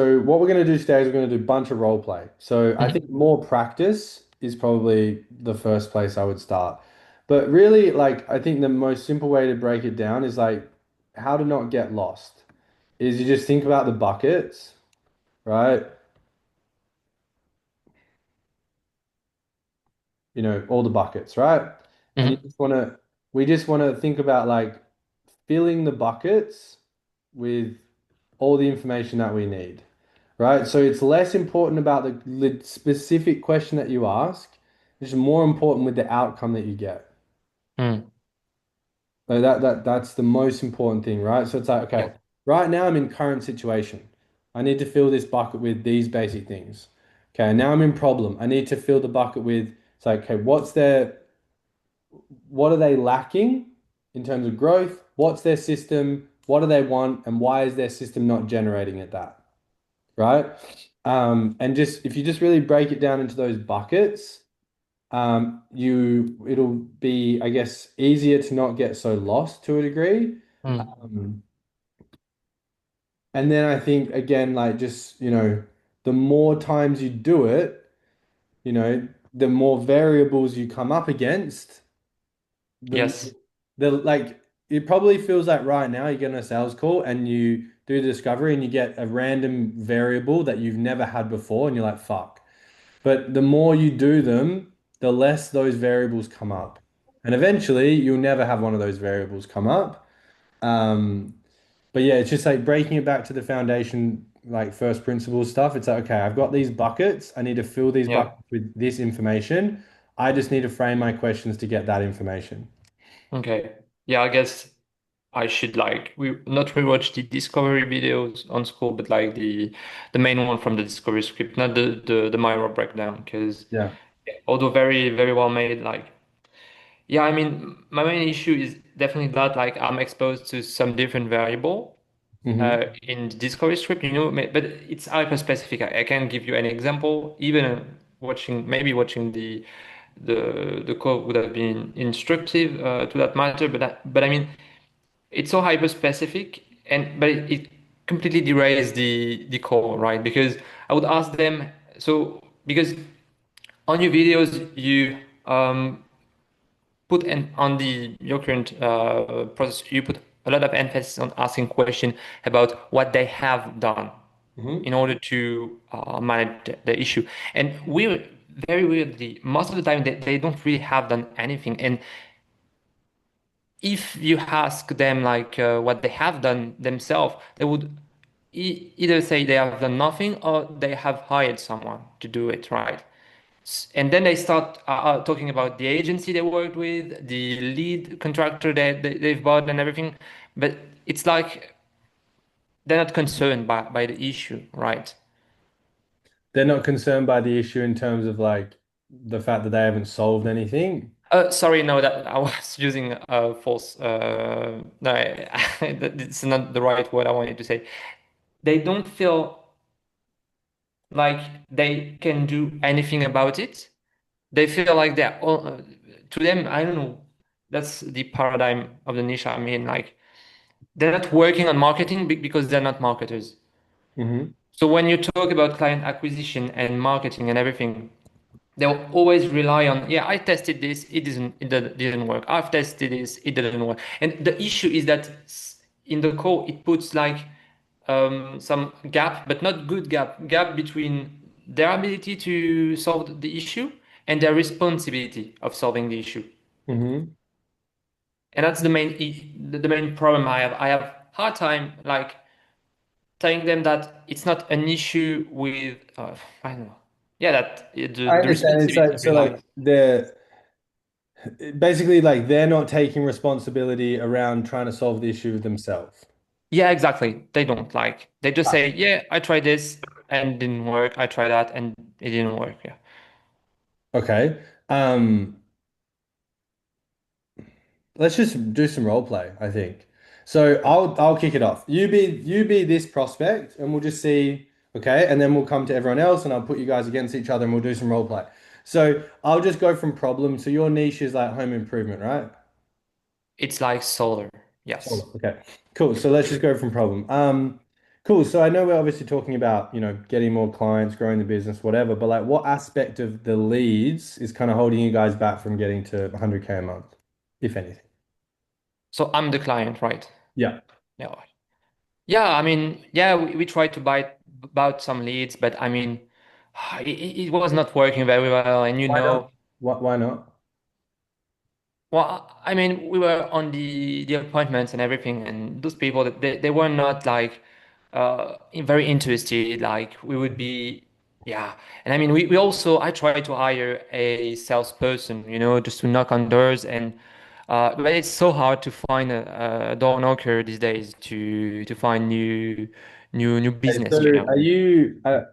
So what we're going to do today is we're going to do a bunch of role play. So I think Mhm. more practice is probably the first place I would start. But really, like I think the most simple way to break it down is like how to not get lost. Is you just think about the buckets, right? You know, all the buckets, right? And you Mhm. just want to, we just want to think about like filling the buckets with all the information that we need, right? So it's less important about the specific question that you ask. It's more important with the outcome that you get. Mm. So that's the most important thing, right? So it's like, okay, Yeah. right now I'm in current situation. I need to fill this bucket with these basic things. Okay, now I'm in problem. I need to fill the bucket with, it's like, okay, what are they lacking in terms of growth? What's their system? What do they want? And why is their system not generating it that? Right? And just if you just really break it down into those buckets, it'll be, I guess, easier to not get so lost to a degree. Mm. Um, and then I think again, like just, the more times you do it, the more variables you come up against, the Yes. the like it probably feels like right now you get on a sales call and you do the discovery and you get a random variable that you've never had before and you're like, fuck. But the more you do them, the less those variables come up. And eventually you'll never have one of those variables come up. Um, but yeah, it's just like breaking it back to the foundation, like first principles stuff. It's like, okay, I've got these buckets. I need to fill these Yeah. buckets with this information. I just need to frame my questions to get that information. Okay. Yeah, I guess I should like we not rewatch the discovery videos on school, but like the main one from the discovery script, not the Miro breakdown, because Yeah. although very well made, like yeah, I mean my main issue is definitely that like I'm exposed to some different variable Hmm. in the discovery script, but it's hyper specific. I can give you an example. Even maybe watching the code would have been instructive to that matter. But I mean, it's so hyper specific, but it completely derails the core, right? Because I would ask them. So because on your videos you put on the your current process, you put a lot of emphasis on asking questions about what they have done Hmm. in order to manage the issue. And very weirdly, most of the time they don't really have done anything. And if you ask them like what they have done themselves, they would either say they have done nothing or they have hired someone to do it, right? And then they start talking about the agency they worked with, the lead contractor that they've bought and everything. But it's like they're not concerned by the issue, right? They're not concerned by the issue in terms of like the fact that they haven't solved anything. Sorry, no, that I was using false. No, it's not the right word I wanted to say. They don't feel like they can do anything about it. They feel like they're all, to them, I don't know. That's the paradigm of the niche. I mean, like they're not working on marketing because they're not marketers. Hmm. So when you talk about client acquisition and marketing and everything, they'll always rely on, yeah, I tested this, it didn't work. I've tested this, it didn't work. And the issue is that in the code, it puts like some gap, but not good gap between their ability to solve the issue and their responsibility of solving the issue. Hmm. And that's the main problem I have. I have hard time like telling them that it's not an issue with I don't know. Yeah, that I the understand. It's responsibility like so relies. like they're basically like they're not taking responsibility around trying to solve the issue themselves. Yeah, exactly. They don't like. They just say, "Yeah, I tried this and it didn't work. I tried that and it didn't work." Yeah. Okay. Let's just do some role play, I think. So I'll kick it off. You be this prospect and we'll just see, okay, and then we'll come to everyone else and I'll put you guys against each other and we'll do some role play. So I'll just go from problem. So your niche is like home improvement, right? It's like solar. Solid. Yes. Okay. Cool. So let's just go from problem. Cool. So I know we're obviously talking about, getting more clients, growing the business, whatever, but like what aspect of the leads is kind of holding you guys back from getting to 100K a month, if anything? So I'm the client, right? Yeah. Yeah. Yeah, I mean, yeah, we tried to buy about some leads, but I mean, it was not working very well. And you Why not? know, Why not? well, I mean, we were on the appointments and everything, and those people that they were not like very interested. Like we would be, yeah. And I mean, we also I tried to hire a salesperson, just to knock on doors, and but it's so hard to find a door knocker these days to find new Okay, business,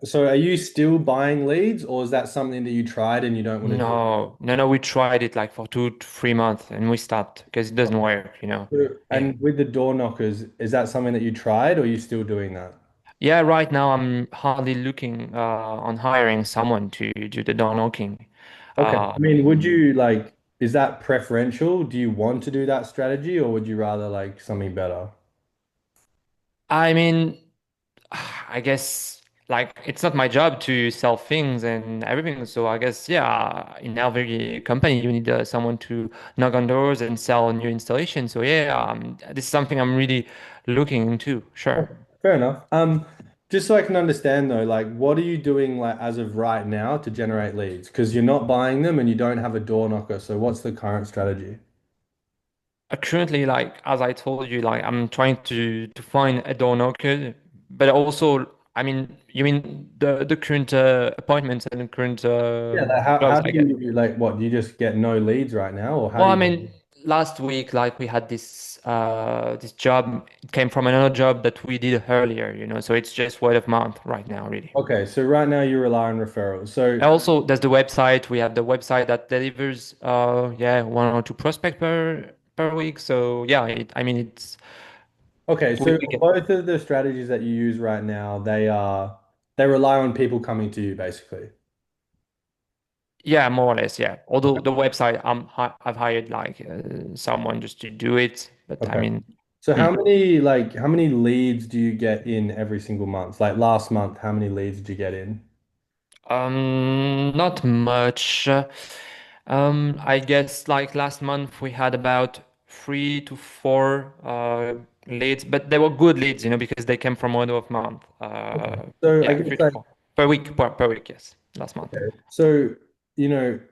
so are you still buying leads, or is that something that you tried and you don't want to do? No, no, no. We tried it like for 2 to 3 months, and we stopped because it doesn't work. Yeah. And with the door knockers, is that something that you tried, or are you still doing that? Yeah, right now I'm hardly looking on hiring someone to do the door knocking. Okay. I mean, would Um, you like, is that preferential? Do you want to do that strategy, or would you rather like something better? I mean, I guess like it's not my job to sell things and everything. So I guess yeah, in every company you need someone to knock on doors and sell new installations. So yeah, this is something I'm really looking into. Sure. Okay, fair enough. Just so I can understand though, like what are you doing like as of right now to generate leads? Because you're not buying them and you don't have a door knocker. So what's the current strategy? Currently, like as I told you, like I'm trying to find a door knocker, but also, I mean, you mean the current appointments and the current Yeah, like how jobs do I get. you like what? Do you just get no leads right now, or how Well, do I you? mean, last week, like we had this job. It came from another job that we did earlier. So it's just word of mouth right now, really. Okay, so right now you rely on referrals. So And also, there's the website. We have the website that delivers, yeah, one or two prospect per week. So yeah, I mean, it's okay, so we get. both of the strategies that you use right now, they rely on people coming to you basically. Yeah, more or less, yeah. Although the website, I've hired like someone just to do it, but I Okay. mean, So hmm. how many leads do you get in every single month? Like last month, how many leads did you get in? Not much. I guess like last month we had about 3 to 4 leads, but they were good leads, because they came from word of mouth. So I Yeah, guess three to like four per week, per week, yes, last month. so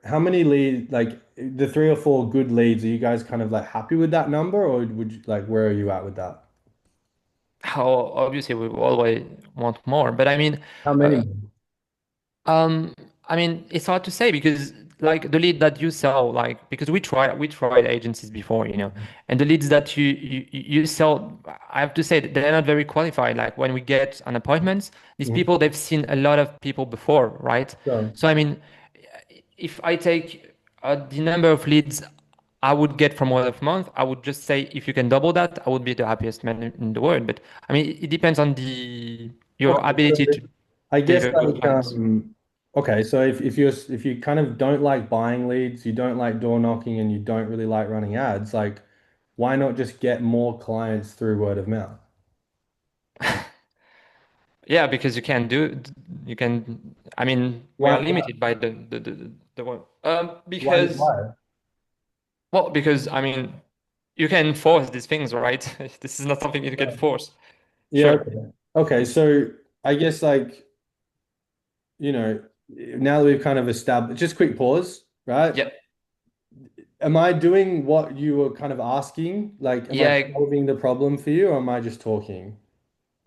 how many leads like the three or four good leads, are you guys kind of like happy with that number or would you like where are you at with that? How obviously we always want more, but I mean, How many? uh, Um, I mean, it's hard to say because like the lead that you sell, like because we tried agencies before, and the leads that you sell, I have to say that they're not very qualified. Like when we get an appointment, these Mhm. people they've seen a lot of people before, right? So, So I mean, if I take the number of leads I would get from word of mouth, I would just say if you can double that, I would be the happiest man in the world. But I mean, it depends on the your okay, so ability to I guess deliver good like clients. okay, so if you kind of don't like buying leads, you don't like door knocking and you don't really like running ads, like why not just get more clients through word of mouth? Yeah, because you can do you can I mean we Why are why limited by the one because why? well because I mean you can force these things, right? This is not something you can force. Yeah, Sure. okay. Okay, so I guess like, now that we've kind of established, just quick pause, right? Yeah. Am I doing what you were kind of asking? Like, am I Yeah. solving the problem for you or am I just talking?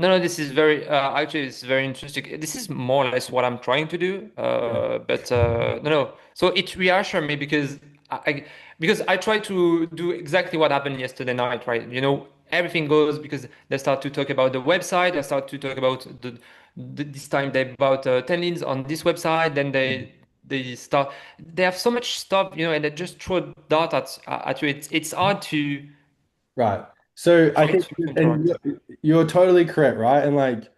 No, no, this is very actually it's very interesting. This is more or less what I'm trying to do. Yeah. But no, no. So it reassures me because because I try to do exactly what happened yesterday night, right? Everything goes because they start to talk about the website. They start to talk about this time they bought 10 leads on this website. Then they start. They have so much stuff, and they just throw dart at you. It's hard to Right. So I for me think, to and interact. you're totally correct, right? And like,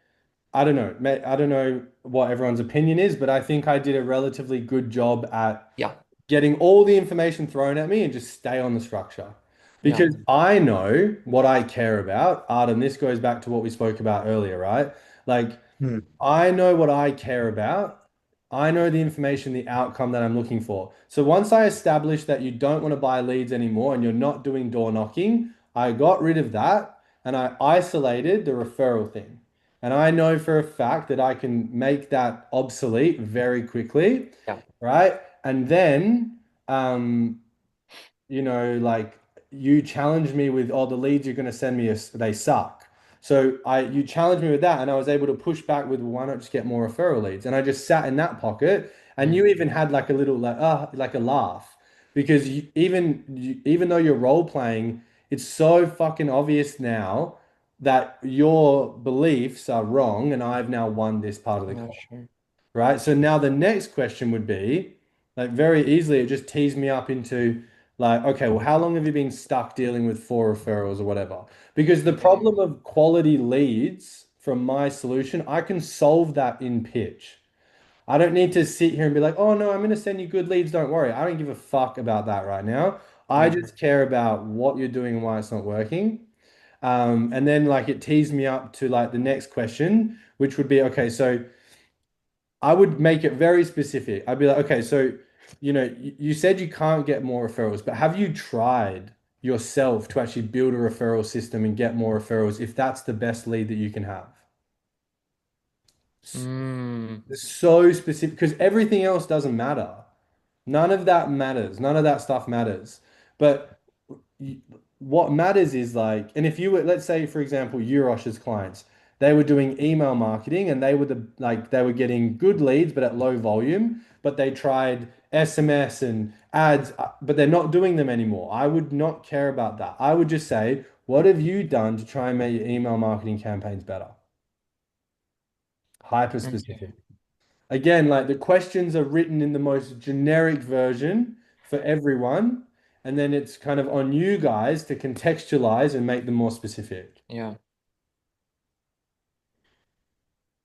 I don't know, mate, I don't know what everyone's opinion is, but I think I did a relatively good job at Yeah. getting all the information thrown at me and just stay on the structure. Yeah. Because I know what I care about. Artem, this goes back to what we spoke about earlier, right? Like, Hmm. I know what I care about. I know the information, the outcome that I'm looking for. So once I established that you don't want to buy leads anymore and you're not doing door knocking, I got rid of that and I isolated the referral thing. And I know for a fact that I can make that obsolete very quickly, Yeah. right? And then, um, like you challenged me with, oh, the leads you're going to send me, they suck. So you challenged me with that, and I was able to push back with, well, why not just get more referral leads? And I just sat in that pocket, and you Mm. even had like a little like a laugh because even though you're role playing, it's so fucking obvious now that your beliefs are wrong, and I've now won this part of the Yeah, call, sure. right? So now the next question would be like very easily, it just tees me up into like, okay, well, how long have you been stuck dealing with four referrals or whatever? Because the Mm. problem of quality leads from my solution, I can solve that in pitch. I don't need to sit here and be like, oh no, I'm going to send you good leads. Don't worry. I don't give a fuck about that right now. I Mm. just care about what you're doing and why it's not working. And then like it tees me up to like the next question, which would be, okay, so I would make it very specific. I'd be like, okay, so, you said you can't get more referrals, but have you tried yourself to actually build a referral system and get more referrals if that's the best lead that you can have? Mm. It's so specific because everything else doesn't matter. None of that matters. None of that stuff matters. But you- what matters is like, and if you were, let's say, for example, Eurosh's clients, they were doing email marketing and they were getting good leads, but at low volume, but they tried SMS and ads, but they're not doing them anymore. I would not care about that. I would just say, what have you done to try and make your email marketing campaigns better? Hyper Okay. specific. Again, like the questions are written in the most generic version for everyone, and then it's kind of on you guys to contextualize and make them more specific. Yeah.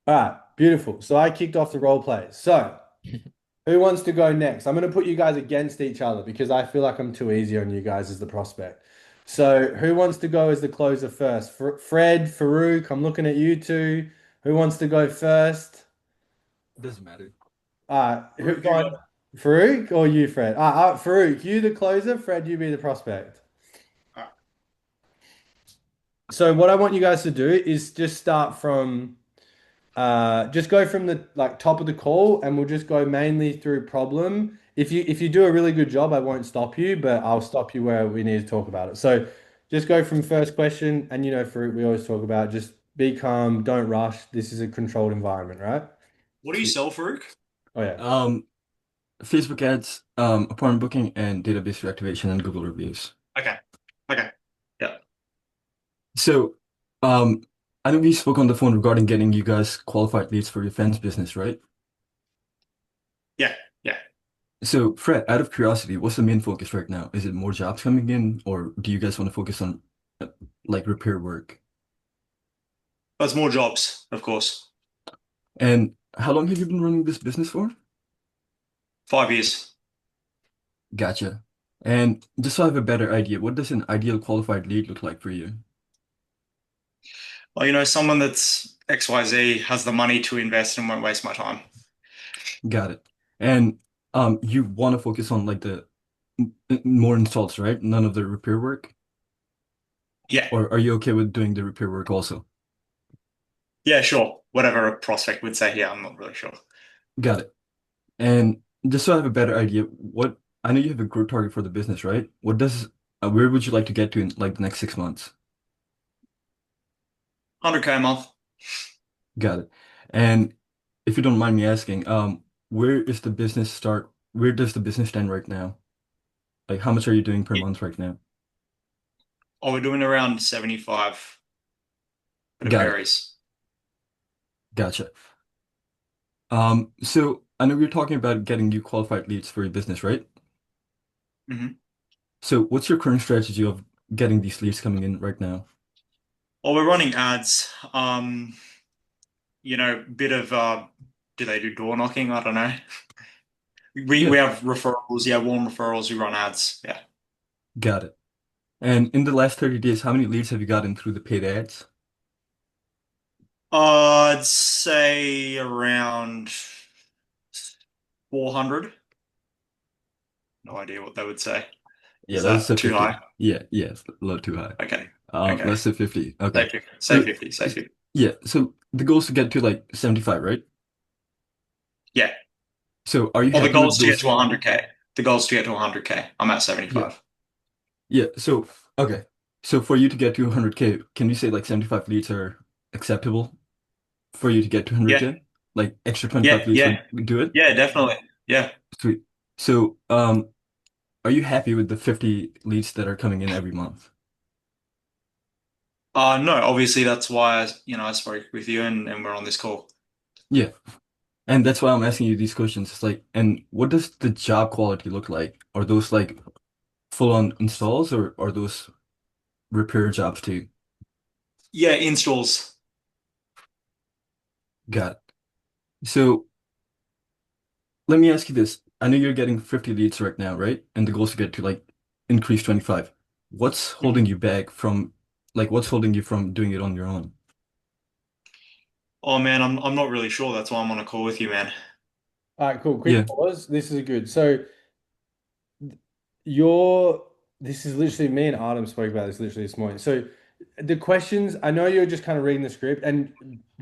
All right, beautiful. So I kicked off the role play. So who wants to go next? I'm going to put you guys against each other because I feel like I'm too easy on you guys as the prospect. So who wants to go as the closer first? Fred, Farouk, I'm looking at you two. Who wants to go first? Doesn't matter. Who Farouk, go you on? go. Farouk or you, Fred? Farouk, you the closer. Fred, you be the prospect. Uh, So what I want you guys to do is just start from just go from the like top of the call and we'll just go mainly through problem. If you do a really good job, I won't stop you, but I'll stop you where we need to talk about it. So just go from first question and Farouk, we always talk about just be calm, don't rush. This is a controlled environment, right? What do you sell, Farouk? Oh yeah. Um, Facebook ads, appointment booking, and database reactivation and Google reviews. Okay. Okay. Yeah. So, I know we spoke on the phone regarding getting you guys qualified leads for your fence business, right? Yeah. Yeah. So, Fred, out of curiosity, what's the main focus right now? Is it more jobs coming in, or do you guys want to focus on uh, like repair work? That's more jobs, of course. And how long have you been running this business for? 5 years. Gotcha. And just so I have a better idea, what does an ideal qualified lead look like for you? Well, someone that's XYZ has the money to invest and won't waste my time. Got it. And you want to focus on like the more installs, right? None of the repair work? Yeah. Or are you okay with doing the repair work also? Yeah, sure. Whatever a prospect would say here, I'm not really sure. Got it. And just so I have a better idea, what I know you have a growth target for the business, right? Where would you like to get to in like the next 6 months? 100K a month. Got it. And if you don't mind me asking, where does the business stand right now? Like how much are you doing per Yeah. month right now? Oh, we're doing around 75, but it Got it. varies. Gotcha. So I know we are talking about getting you qualified leads for your business, right? Hmm. So what's your current strategy of getting these leads coming in right now? Well, we're running ads. Bit of do they do door knocking? I don't know. We Yeah, we have referrals, yeah, warm referrals. We run ads. Yeah. got it. And in the last 30 days, how many leads have you gotten through the paid ads? I'd say around 400. No idea what they would say. Yeah, Is let's say that too 50. high? Yeah, yeah, it's a little too high. Okay. Okay. Let's say 50. Say Okay. 50. Say So 50. Say 50. yeah, so the goal is to get to like 75, right? Yeah. So are you Well, the happy goal with is to get those? to 100K. The goal is to get to 100K. I'm at Yeah. 75. Yeah, so okay. So for you to get to 100K, can you say like 75 leads are acceptable for you to get to Yeah. 100K? Like extra 25 Yeah. leads Yeah. would do it? Yeah, definitely. Yeah. Sweet. So are you happy with the 50 leads that are coming in every month? No, obviously that's why I spoke with you and we're on this call. Yeah. And that's why I'm asking you these questions. It's like, and what does the job quality look like? Are those like full-on installs or are those repair jobs too? Yeah, installs. Got it. So let me ask you this. I know you're getting 50 leads right now, right? And the goal is to get to like increase 25. What's holding Mhm. you back from what's holding you from doing it on your own? Oh man, I'm not really sure. That's why I'm on a call with you, man. All right, cool. Yeah, Quick pause. This is good. So you're this is literally me and Artem spoke about this literally this morning. So the questions, I know you're just kind of reading the script and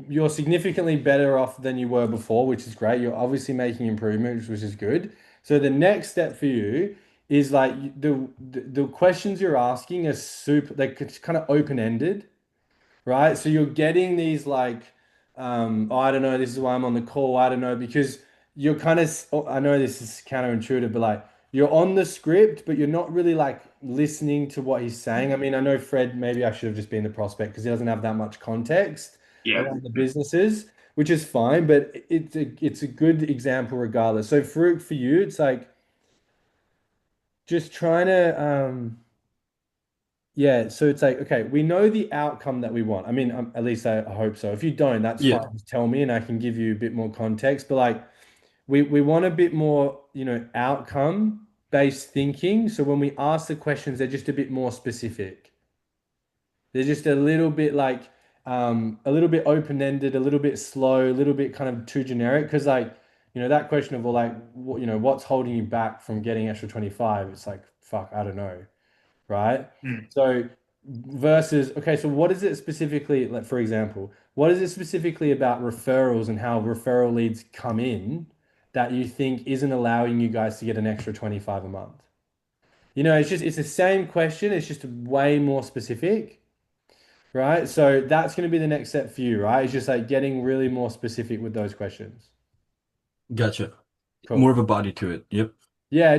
you're significantly better off than you were before, which is great. You're obviously making improvements, which is good. So the next step for you is like the questions you're asking are super, like it's kind of open-ended, right? So you're getting these like, oh, I don't know, this is why I'm on the call. I don't know, because you're kind of, I know this is counterintuitive, but like you're on the script, but you're not really like listening to what he's saying. I mean, I know Fred, maybe I should have just been the prospect because he doesn't have that much context Yeah. around the businesses, which is fine, but it's a good example regardless. So Farouk, for you, it's like just trying to yeah, so it's like, okay, we know the outcome that we want. I mean, at least I hope so. If you don't, that's yeah, fine. Just tell me and I can give you a bit more context. But like, we want a bit more, outcome based thinking. So when we ask the questions, they're just a bit more specific. They're just a little bit like, a little bit open-ended, a little bit slow, a little bit kind of too generic. Because like, that question of, well, like, what's holding you back from getting extra 25? It's like, fuck, I don't know, right? Mm. So versus, okay, so what is it specifically, like for example, what is it specifically about referrals and how referral leads come in that you think isn't allowing you guys to get an extra 25 a month? It's the same question, it's just way more specific, right? So that's going to be the next step for you, right? It's just like getting really more specific with those questions. gotcha. More Cool. of a body to it. Yep, Yeah,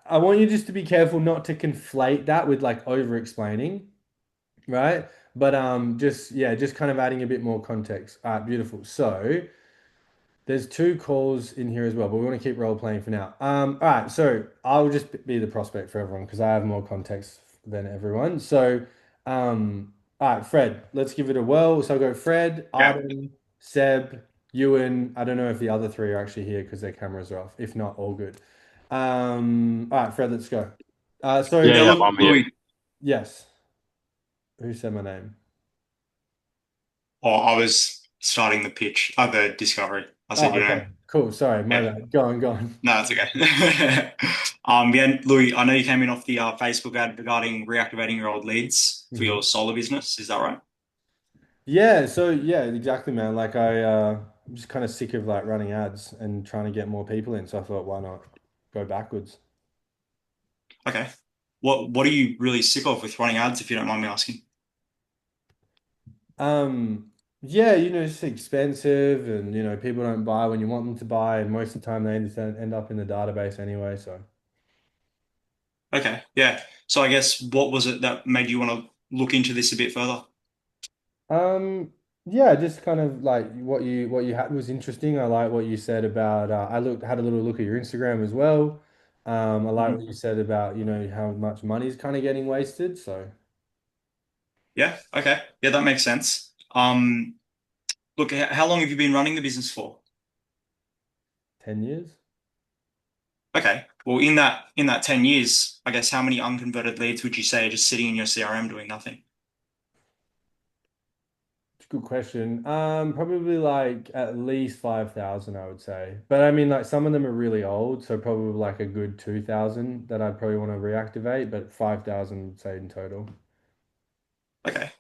I want you just to be careful not to conflate that with like over explaining, right? But just yeah, just kind of adding a bit more context. All right, beautiful. So there's two calls in here as well, but we want to keep role playing for now. All right, so I'll just be the prospect for everyone because I have more context than everyone. So, all right, Fred, let's give it a whirl. So I'll go Fred, Yeah. Arden, Seb, Ewan. I don't know if the other three are actually here because their cameras are off. If not, all good. All right, Fred, let's go. Yeah, Yeah, yeah, look, I'm here. Louis. Yes, who said my name? Oh, I was starting the pitch, the discovery. I said Oh, your okay. name. Cool. Sorry, my Yeah. bad. Go on, go on. No, it's okay. Yeah, Louis, I know you came in off the Facebook ad regarding reactivating your old leads for Mhm. your solar business. Is that right? Yeah, so yeah, exactly, man. Like I'm just kind of sick of like running ads and trying to get more people in. So I thought, why not go backwards? Okay. What are you really sick of with running ads, if you don't mind me asking? Um, yeah, it's expensive and people don't buy when you want them to buy, and most of the time they end up in the database anyway. So Okay. Yeah. So I guess what was it that made you want to look into this a bit further? um yeah, just kind of like what you had was interesting. I like what you said about had a little look at your Instagram as well. I like what Mhm. you said about, how much money's kind of getting wasted. So Yeah. Okay. Yeah, that makes sense. Look, how long have you been running the business for? 10 years. Okay. Well, in that 10 years, I guess how many unconverted leads would you say are just sitting in your CRM doing nothing? It's a good question. Probably like at least 5,000, I would say. But I mean, like some of them are really old, so probably like a good 2,000 that I'd probably want to reactivate, but 5,000, say in total. Okay.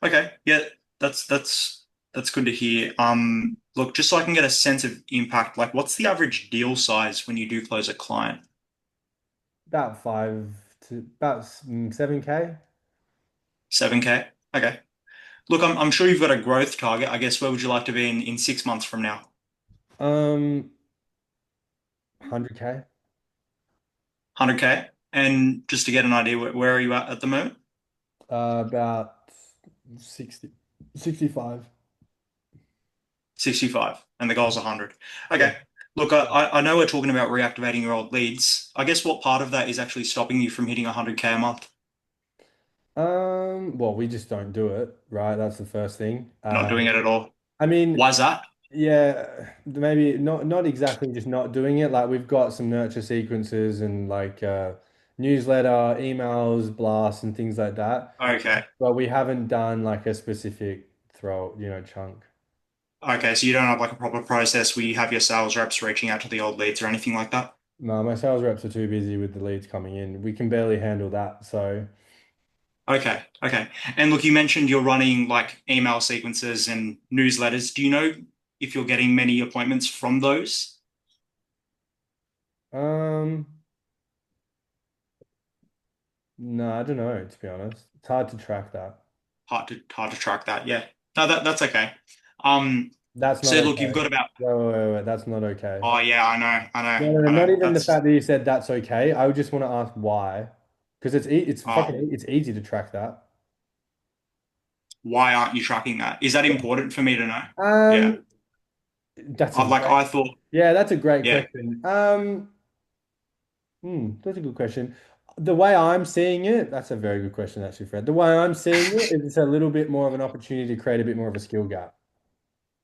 Okay. Yeah, that's good to hear. Look, just so I can get a sense of impact, like what's the average deal size when you do close a client? About five to about 7K. 7K? Okay. Look, I'm sure you've got a growth target. I guess where would you like to be in 6 months from now? 100K. 100K? And just to get an idea, where are you at the moment? About 60, 65. 65, and the goal's 100. Yeah. Okay. Look, I know we're talking about reactivating your old leads. I guess what part of that is actually stopping you from hitting 100K a month? Well, we just don't do it, right? That's the first thing. Not doing it at all. I mean, Why's that? yeah, maybe not exactly just not doing it. Like we've got some nurture sequences and like newsletter, emails, blasts, and things like that. Okay. But we haven't done like a specific chunk. Okay, so you don't have like a proper process where you have your sales reps reaching out to the old leads or anything like that? No, my sales reps are too busy with the leads coming in. We can barely handle that. So, Okay, okay. And look, you mentioned you're running like email sequences and newsletters. Do you know if you're getting many appointments from those? um, no, I don't know, to be honest. It's hard to track that. Hard to track that. Yeah. No, that's okay. Um, That's not so look, you've okay. got about, Wait. That's not okay. oh yeah, I know, I know, No, I not know. even the fact that you said that's okay. I would just want to ask why. Because it's Oh, fucking it's easy to track that. why aren't you tracking that? Is that important for me to know? Yeah. Um, that's a Like great I thought, yeah, that's a great yeah, question. That's a good question. The way I'm seeing it, that's a very good question, actually, Fred. The way I'm seeing it is it's a little bit more of an opportunity to create a bit more of a skill gap.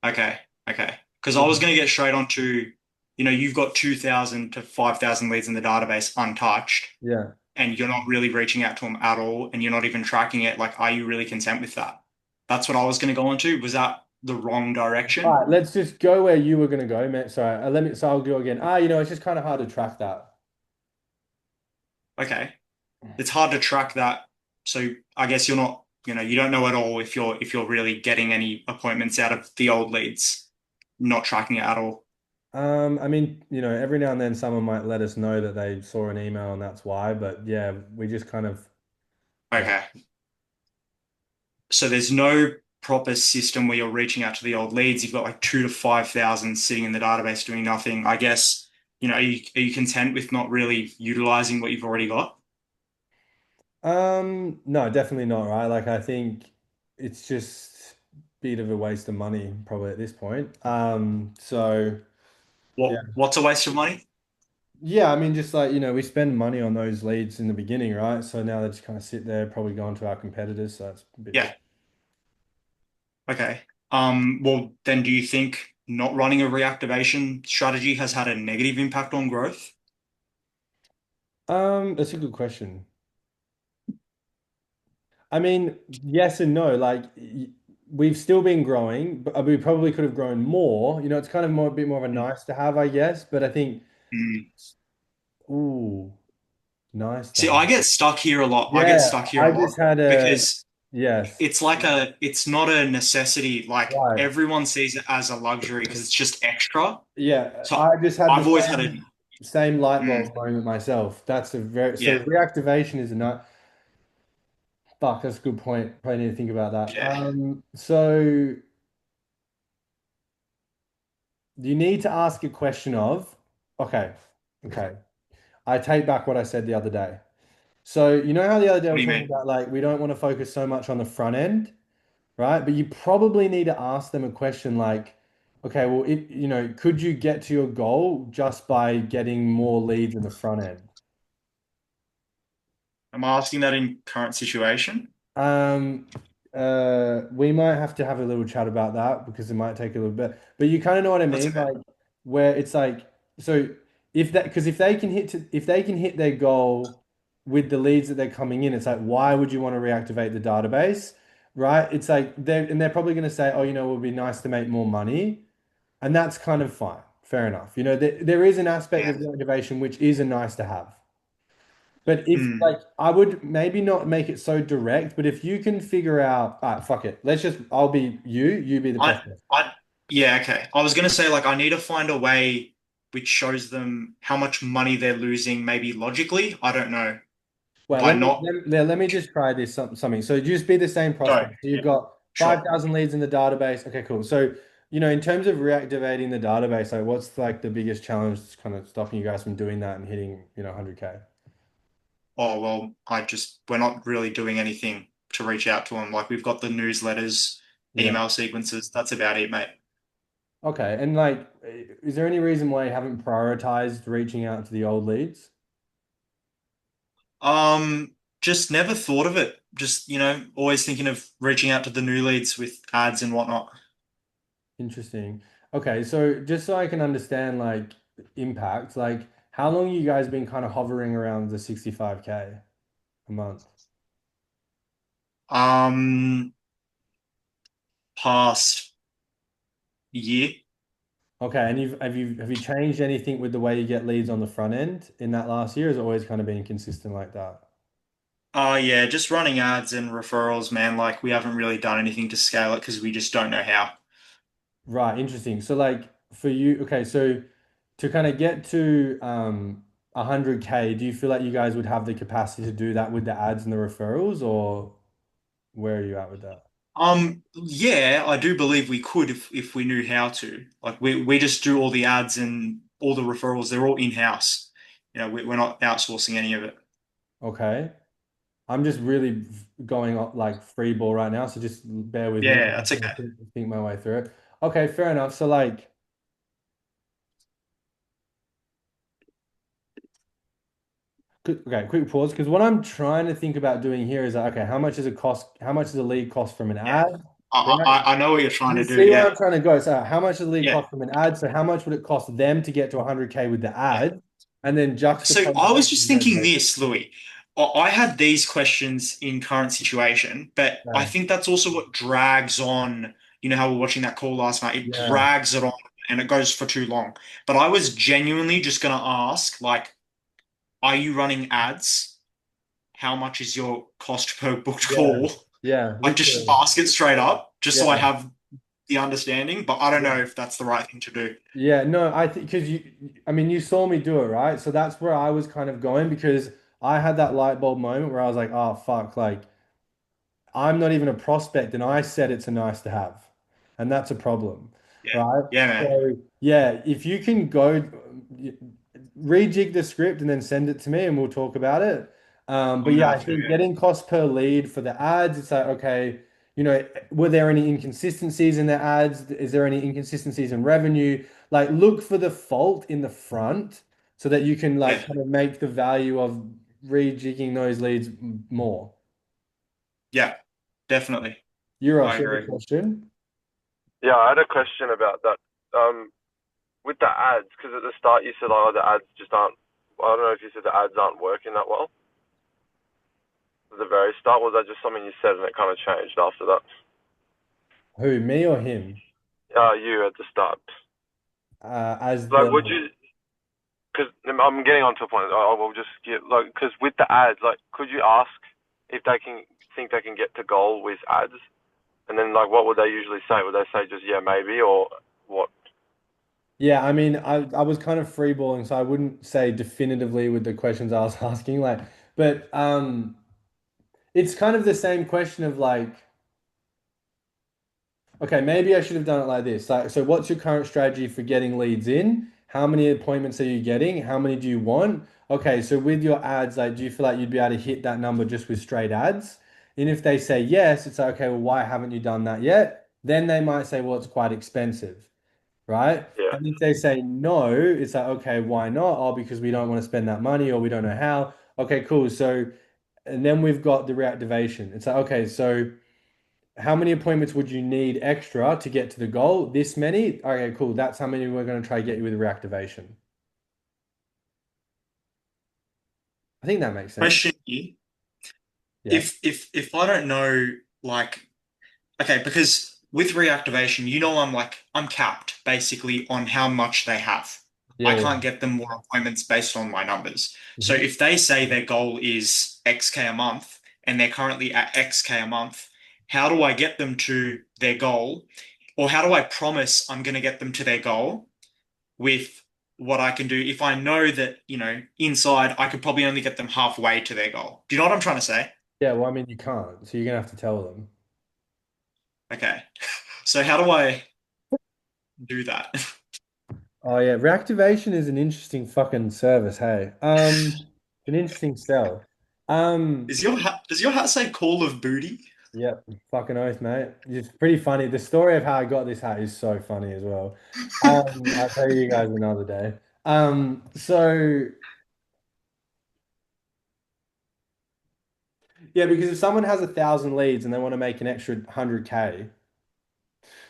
okay, okay. Because I Yeah. was going to get straight onto, you've got 2,000 to 5,000 leads in the database untouched, Yeah. and you're not really reaching out to them at all, and you're not even tracking it. Like, are you really content with that? That's what I was going to go into. Was that the wrong All direction? right, let's just go where you were gonna go, man. Sorry, so I'll go again. It's just kind of hard to track that. Okay. It's hard to track that. So I guess you're not, you don't know at all if you're really getting any appointments out of the old leads, not tracking it at all. I mean, every now and then someone might let us know that they saw an email and that's why, but yeah, we just kind of yeah. Okay. So there's no proper system where you're reaching out to the old leads. You've got like 2 to 5,000 sitting in the database doing nothing. I guess, are you content with not really utilizing what you've already got? No, definitely not, right? Like I think it's just a bit of a waste of money probably at this point. So yeah. What's a waste of money? Yeah, I mean just like, we spend money on those leads in the beginning, right? So now they just kind of sit there, probably going to our competitors, so it's a bit Yeah. Okay. Well, then do you think not running a reactivation strategy has had a negative impact on growth? that's a good question. I mean, yes and no. Like we've still been growing, but we probably could have grown more. It's kind of more a bit more of a nice to have, I guess. But I think, Mm. ooh, nice to See, I have. get stuck here a lot. I get Yeah, stuck here I a lot just had a because yes, it's not a necessity. Like right. everyone sees it as a luxury because it's just extra. Yeah, So I just had the I've always had a, same light mm, bulb moment myself. That's a very so yeah, reactivation is a not fuck. That's a good point. Probably need to think about that. yeah. So you need to ask a question of, okay, okay. I take back what I said the other day. So you know how the other day I What do was you talking mean? about like we don't want to focus so much on the front end, right? But you probably need to ask them a question like, okay, well, could you get to your goal just by getting more leads in the front end? Am I asking that in current situation? Um, we might have to have a little chat about that because it might take a little bit, but you kind of know what I That's mean, okay. like where it's like, so if that because if they can hit their goal with the leads that they're coming in, it's like why would you want to reactivate the database, right? It's like they're probably going to say, oh, it would be nice to make more money, and that's kind of fine, fair enough. There is an aspect Yeah. of reactivation which is a nice to have. But if Mm. like I would maybe not make it so direct, but if you can figure out, all right, fuck it. I'll be you be the I, prospect. I, yeah, okay. I was gonna say like I need to find a way which shows them how much money they're losing, maybe logically. I don't know. Well, By not, let me just try this something. So just be the same sorry. prospect. So you've Yeah, got sure. 5,000 leads in the database. Okay, cool. So, in terms of reactivating the database, like what's like the biggest challenge that's kind of stopping you guys from doing that and hitting, 100K? Oh, well, we're not really doing anything to reach out to them. Like we've got the newsletters, Yeah. email sequences. That's about it, mate. Okay. And like, is there any reason why you haven't prioritized reaching out to the old leads? Just never thought of it. Just, always thinking of reaching out to the new leads with ads and whatnot. Interesting. Okay, so just so I can understand like impact, like how long you guys been kind of hovering around the 65K a month? Um, Past year. Okay, and have you changed anything with the way you get leads on the front end in that last year? Or has it always kind of been consistent like that? Yeah, just running ads and referrals, man. Like we haven't really done anything to scale it because we just don't know how. Right, interesting. So like for you, okay, so to kind of get to 100K, do you feel like you guys would have the capacity to do that with the ads and the referrals, or where are you at with that? Yeah, I do believe we could if we knew how to. Like we just do all the ads and all the referrals. They're all in-house. We're not outsourcing any of it. Okay. I'm just really going up like free ball right now, so just bear with me. Yeah, I'm that's just gonna okay. think my way through it. Okay, fair enough. So like, okay, quick pause because what I'm trying to think about doing here is like, okay, how much does it cost? How much does a lead cost from an Yeah, ad? I Right? I, I know what you're trying You to do. see where Yeah, I'm trying to go. So how much does a lead yeah. cost from an ad? So how much would it cost them to get to 100K with the Yeah. ad? And then So juxtapose I that was with just the thinking reactivation. this, Louis. I had these questions in current situation, but I Okay. think that's also what drags on. You know how we are watching that call last night? It Yeah. drags it on and it goes for too long. But I was genuinely just gonna ask, like, are you running ads? How much is your cost per booked Yeah. call? Yeah. Like, just Literally. ask it straight up, just so I Yeah. have the understanding. But I don't Yeah. know if that's the right thing to do. Yeah, no, I think because I mean, you saw me do it, right? So that's where I was kind of going because I had that light bulb moment where I was like, oh, fuck, like I'm not even a prospect and I said it's a nice to have. And that's a problem, Yeah, right? yeah, man. So, yeah, if you can go rejig the script and then send it to me and we'll talk about it. But I'm yeah, gonna I have to. think getting cost per lead for the ads, it's like, okay, were there any inconsistencies in the ads? Is there any inconsistencies in revenue? Like, look for the fault in the front so that you can Yeah, like kind of make the value of rejigging those leads more. yeah, definitely. I Euros, you have a agree. question? Yeah, I had a question about that. With the ads, because at the start you said, oh, the ads just aren't. I don't know if you said the ads aren't working that well. At the very start, was that just something you said and it kind of changed after that? Who, me or him? You at the start. As Like, the would you? Because I'm getting on to a point. I will just get like, because with the ads, like, could you ask if they can think they can get to goal with ads, and then like, what would they usually say? Would they say just yeah, maybe, or what? Yeah, I mean, I was kind of freeballing, so I wouldn't say definitively with the questions I was asking, like, but it's kind of the same question of like, okay, maybe I should have done it like this. Like, so what's your current strategy for getting leads in? How many appointments are you getting? How many do you want? Okay, so with your ads, like, do you feel like you'd be able to hit that number just with straight ads? And if they say yes, it's like, okay, well, why haven't you done that yet? Then they might say, well, it's quite expensive, right? Yeah, And if they say no, it's like, okay, why not? Oh, because we don't want to spend that money or we don't know how. Okay, cool. So, and then we've got the reactivation. It's like, okay, so how many appointments would you need extra to get to the goal? This many? Okay, cool. That's how many we're going to try to get you with reactivation. I think that makes sense. Question here. Yeah. If I don't know, like, okay, because with reactivation, I'm capped basically on how much they have. Yeah, I yeah. can't get them more appointments based on my numbers. So Mhm. if they say their goal is X K a month and they're currently at X K a month, how do I get them to their goal? Or how do I promise I'm going to get them to their goal with what I can do if I know that, inside I could probably only get them halfway to their goal? Do you know what I'm trying to say? Yeah, well, I mean, you can't, so you're gonna have to tell them. Okay. So how do I do that? Oh yeah, reactivation is an interesting fucking service, hey. An interesting sell. Um, Does your hat say Call of Booty? yeah, fucking oath, mate. It's pretty funny. The story of how I got this hat is so funny as well. I'll tell you guys another day. So yeah, because if someone has 1,000 leads and they want to make an extra 100K,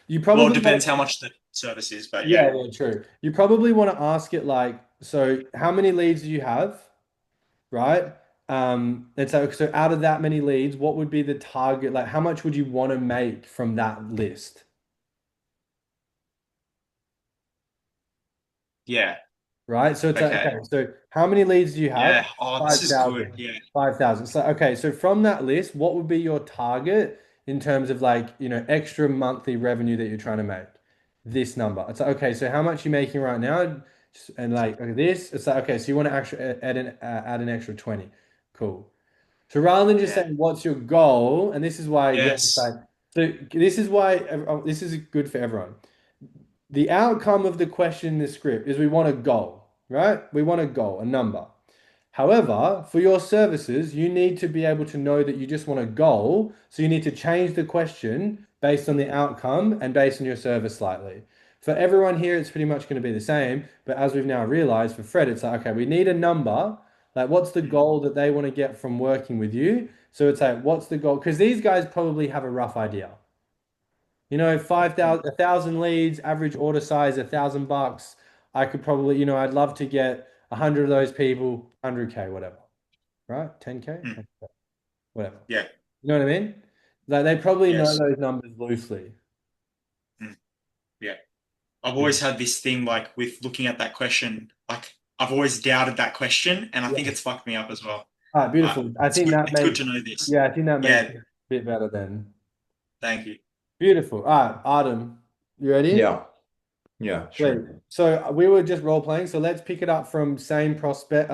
you Well, it probably depends want. how much the service is, but yeah. Yeah, yeah, true. You probably want to ask it like, so how many leads do you have, right? And so out of that many leads, what would be the target? Like, how much would you want to make from that list, Yeah. right? So it's like, Okay. okay, so how many leads do you have? Yeah. Oh, this is good. 5,000. Yeah. 5,000. So, okay, so from that list, what would be your target in terms of like, extra monthly revenue that you're trying to make? This number. It's like, okay, so how much you making right now? And like okay, this, it's like, okay, so you want to actually add an extra 20. Cool. So rather than just Yeah. saying what's your goal, and this is why again, it's Yes. like, so this is why this is good for everyone. The outcome of the question in the script is we want a goal, right? We want a goal, a number. However, for your services, you need to be able to know that you just want a goal. So you need to change the question based on the outcome and based on your service slightly. For everyone here, it's pretty much going to be the same. But as we've now realized for Fred, it's like, okay, we need a number. Like, what's the Mm. goal that they want to get from working with you? So it's like, what's the goal? Because these guys probably have a rough idea. 5,000, 1,000 leads, average order size, $1,000. I could probably, I'd love to get 100 of those people, 100K, whatever, right? 10K, Mm. whatever. Yeah. You know what I mean? Like they probably know Yes. those numbers loosely. Mm. Yeah. I've Yeah. always had this thing like with looking at that question, like I've always doubted that question, and I think Yeah. it's fucked me up as well. All right, beautiful. I It's think good. that It's good makes, to know this. yeah, I think that makes Yeah. it a bit better then. Thank you. Beautiful. All right, Arden, you ready? Yeah. Yeah, Wait. sure. So we were just role playing. So let's pick it up from same prospect,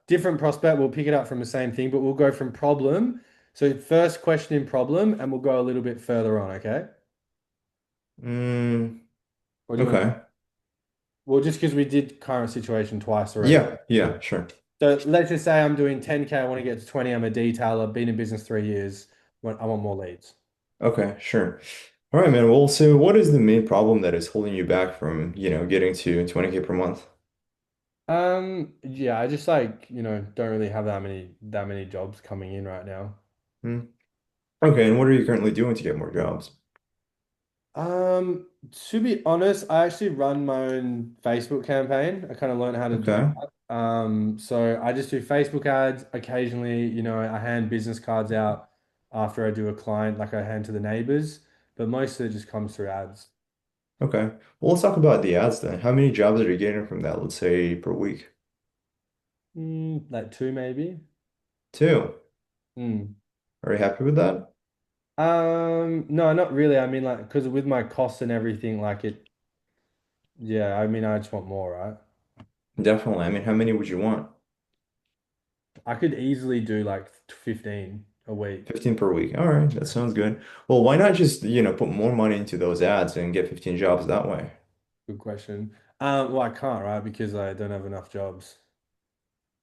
different prospect. We'll pick it up from the same thing, but we'll go from problem. So first question in problem, and we'll go a little bit further on. Okay? Mm, Or do you want to? okay. Well, just because we did current situation twice already. Yeah, yeah, sure. So let's just say I'm doing 10K. I want to get to 20. I'm a detailer. Been in business 3 years. I want more leads. Okay, sure. All right, man. Well, so what is the main problem that is holding you back from, getting to 20K per month? Yeah, I just like, don't really have that many jobs coming in right now. Hmm. Okay, and what are you currently doing to get more jobs? To be honest, I actually run my own Facebook campaign. I kind of learned how to do Okay, that. So I just do Facebook ads. Occasionally, I hand business cards out after I do a client, like I hand to the neighbors, but most of it just comes through ads. okay. Well, let's talk about the ads then. How many jobs are you getting from that, let's say, per week? Like two maybe. Two. Mm. Are you happy with that? No, not really. I mean, like, because with my costs and everything, like yeah, I mean, I just want more, right? Definitely. I mean, how many would you want? I could easily do like 15 a week. 15 per week. All right, that sounds good. Well, why not just, put more money into those ads and get 15 jobs that way? Good question. Well, I can't, right? Because I don't have enough jobs.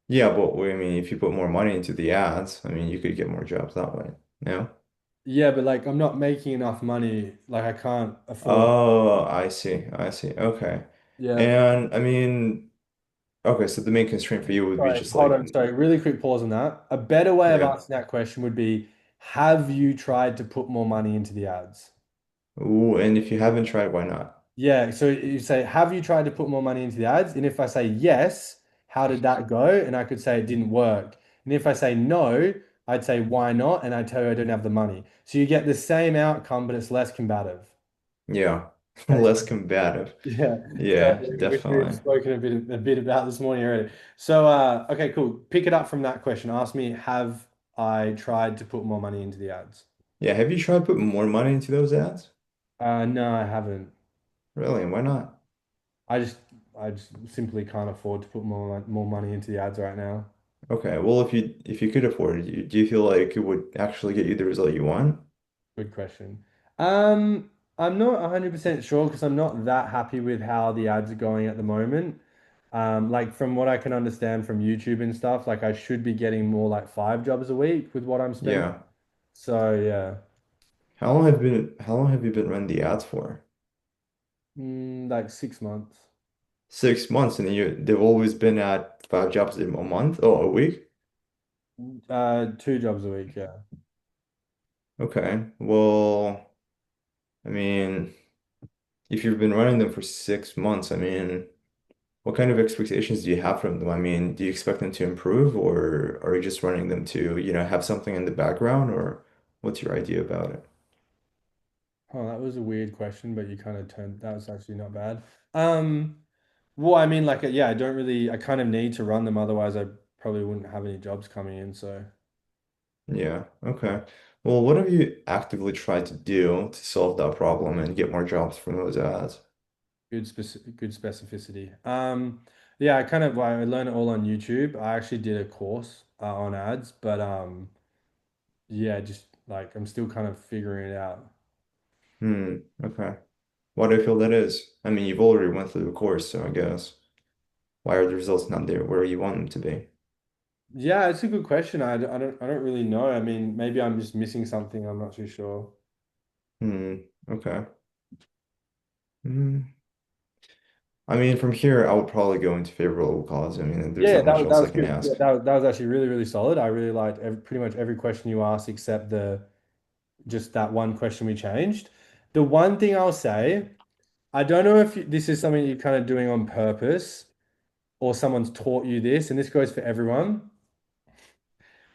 Yeah, but I mean, if you put more money into the ads, I mean, you could get more jobs that way. Yeah. Yeah, but like I'm not making enough money. Like I can't afford. Oh, I see. I see. Okay. Yeah. And I mean, okay, so the main constraint for you would be Sorry, just hold like, on. Sorry, really quick pause on that. A better way of yeah. asking that question would be, have you tried to put more money into the ads? Ooh, and if you haven't tried, why not? Yeah, so you say, have you tried to put more money into the ads? And if I say yes, how did that go? And I could say it didn't work. And if I say no, I'd say why not? And I tell you I don't have the money. So you get the same outcome, but it's less combative. Yeah. Okay. Less combative. Yeah. So Yeah, which we've definitely. spoken a bit about this morning already. So okay, cool. Pick it up from that question. Ask me, have I tried to put more money into the ads? Yeah, have you tried putting more money into those ads? No, I haven't. Really? Why not? I just I just simply can't afford to put more money into the ads right now. Okay, well if you could afford it, do you feel like it would actually get you the result you want? Good question. Um, I'm not 100% sure because I'm not that happy with how the ads are going at the moment. Like from what I can understand from YouTube and stuff, like I should be getting more like 5 jobs a week with what I'm spending. Yeah. So yeah, How long have you been running the ads for? like 6 months. 6 months, and they've always been at 5 jobs a month? Oh, a week? 2 jobs a week, yeah. Okay. Well, I mean, if you've been running them for 6 months, I mean, what kind of expectations do you have from them? I mean, do you expect them to improve, or are you just running them to, have something in the background, or what's your idea about it? Oh, that was a weird question, but you kind of turned, that was actually not bad. Um, well, I mean, like, yeah, I kind of need to run them, otherwise I probably wouldn't have any jobs coming in, so. Yeah, okay. Well, what have you actively tried to do to solve that problem and get more jobs from those ads? Good specificity. Yeah, I learned it all on YouTube. I actually did a course on ads, but yeah, just like I'm still kind of figuring it out. Okay. Why do I feel that is? I mean, you've already went through the course, so I guess. Why are the results not there where you want them to be? Yeah, it's a good question. I don't really know. I mean, maybe I'm just missing something. I'm not too sure. Okay. Hmm. I mean, from here, I would probably go into favorable cause. I mean, there's Yeah, not that much was that else I was can good. Yeah, ask. that was actually really, really solid. I really liked pretty much every question you asked except the just that one question we changed. The one thing I'll say, I don't know if this is something you're kind of doing on purpose or someone's taught you this, and this goes for everyone.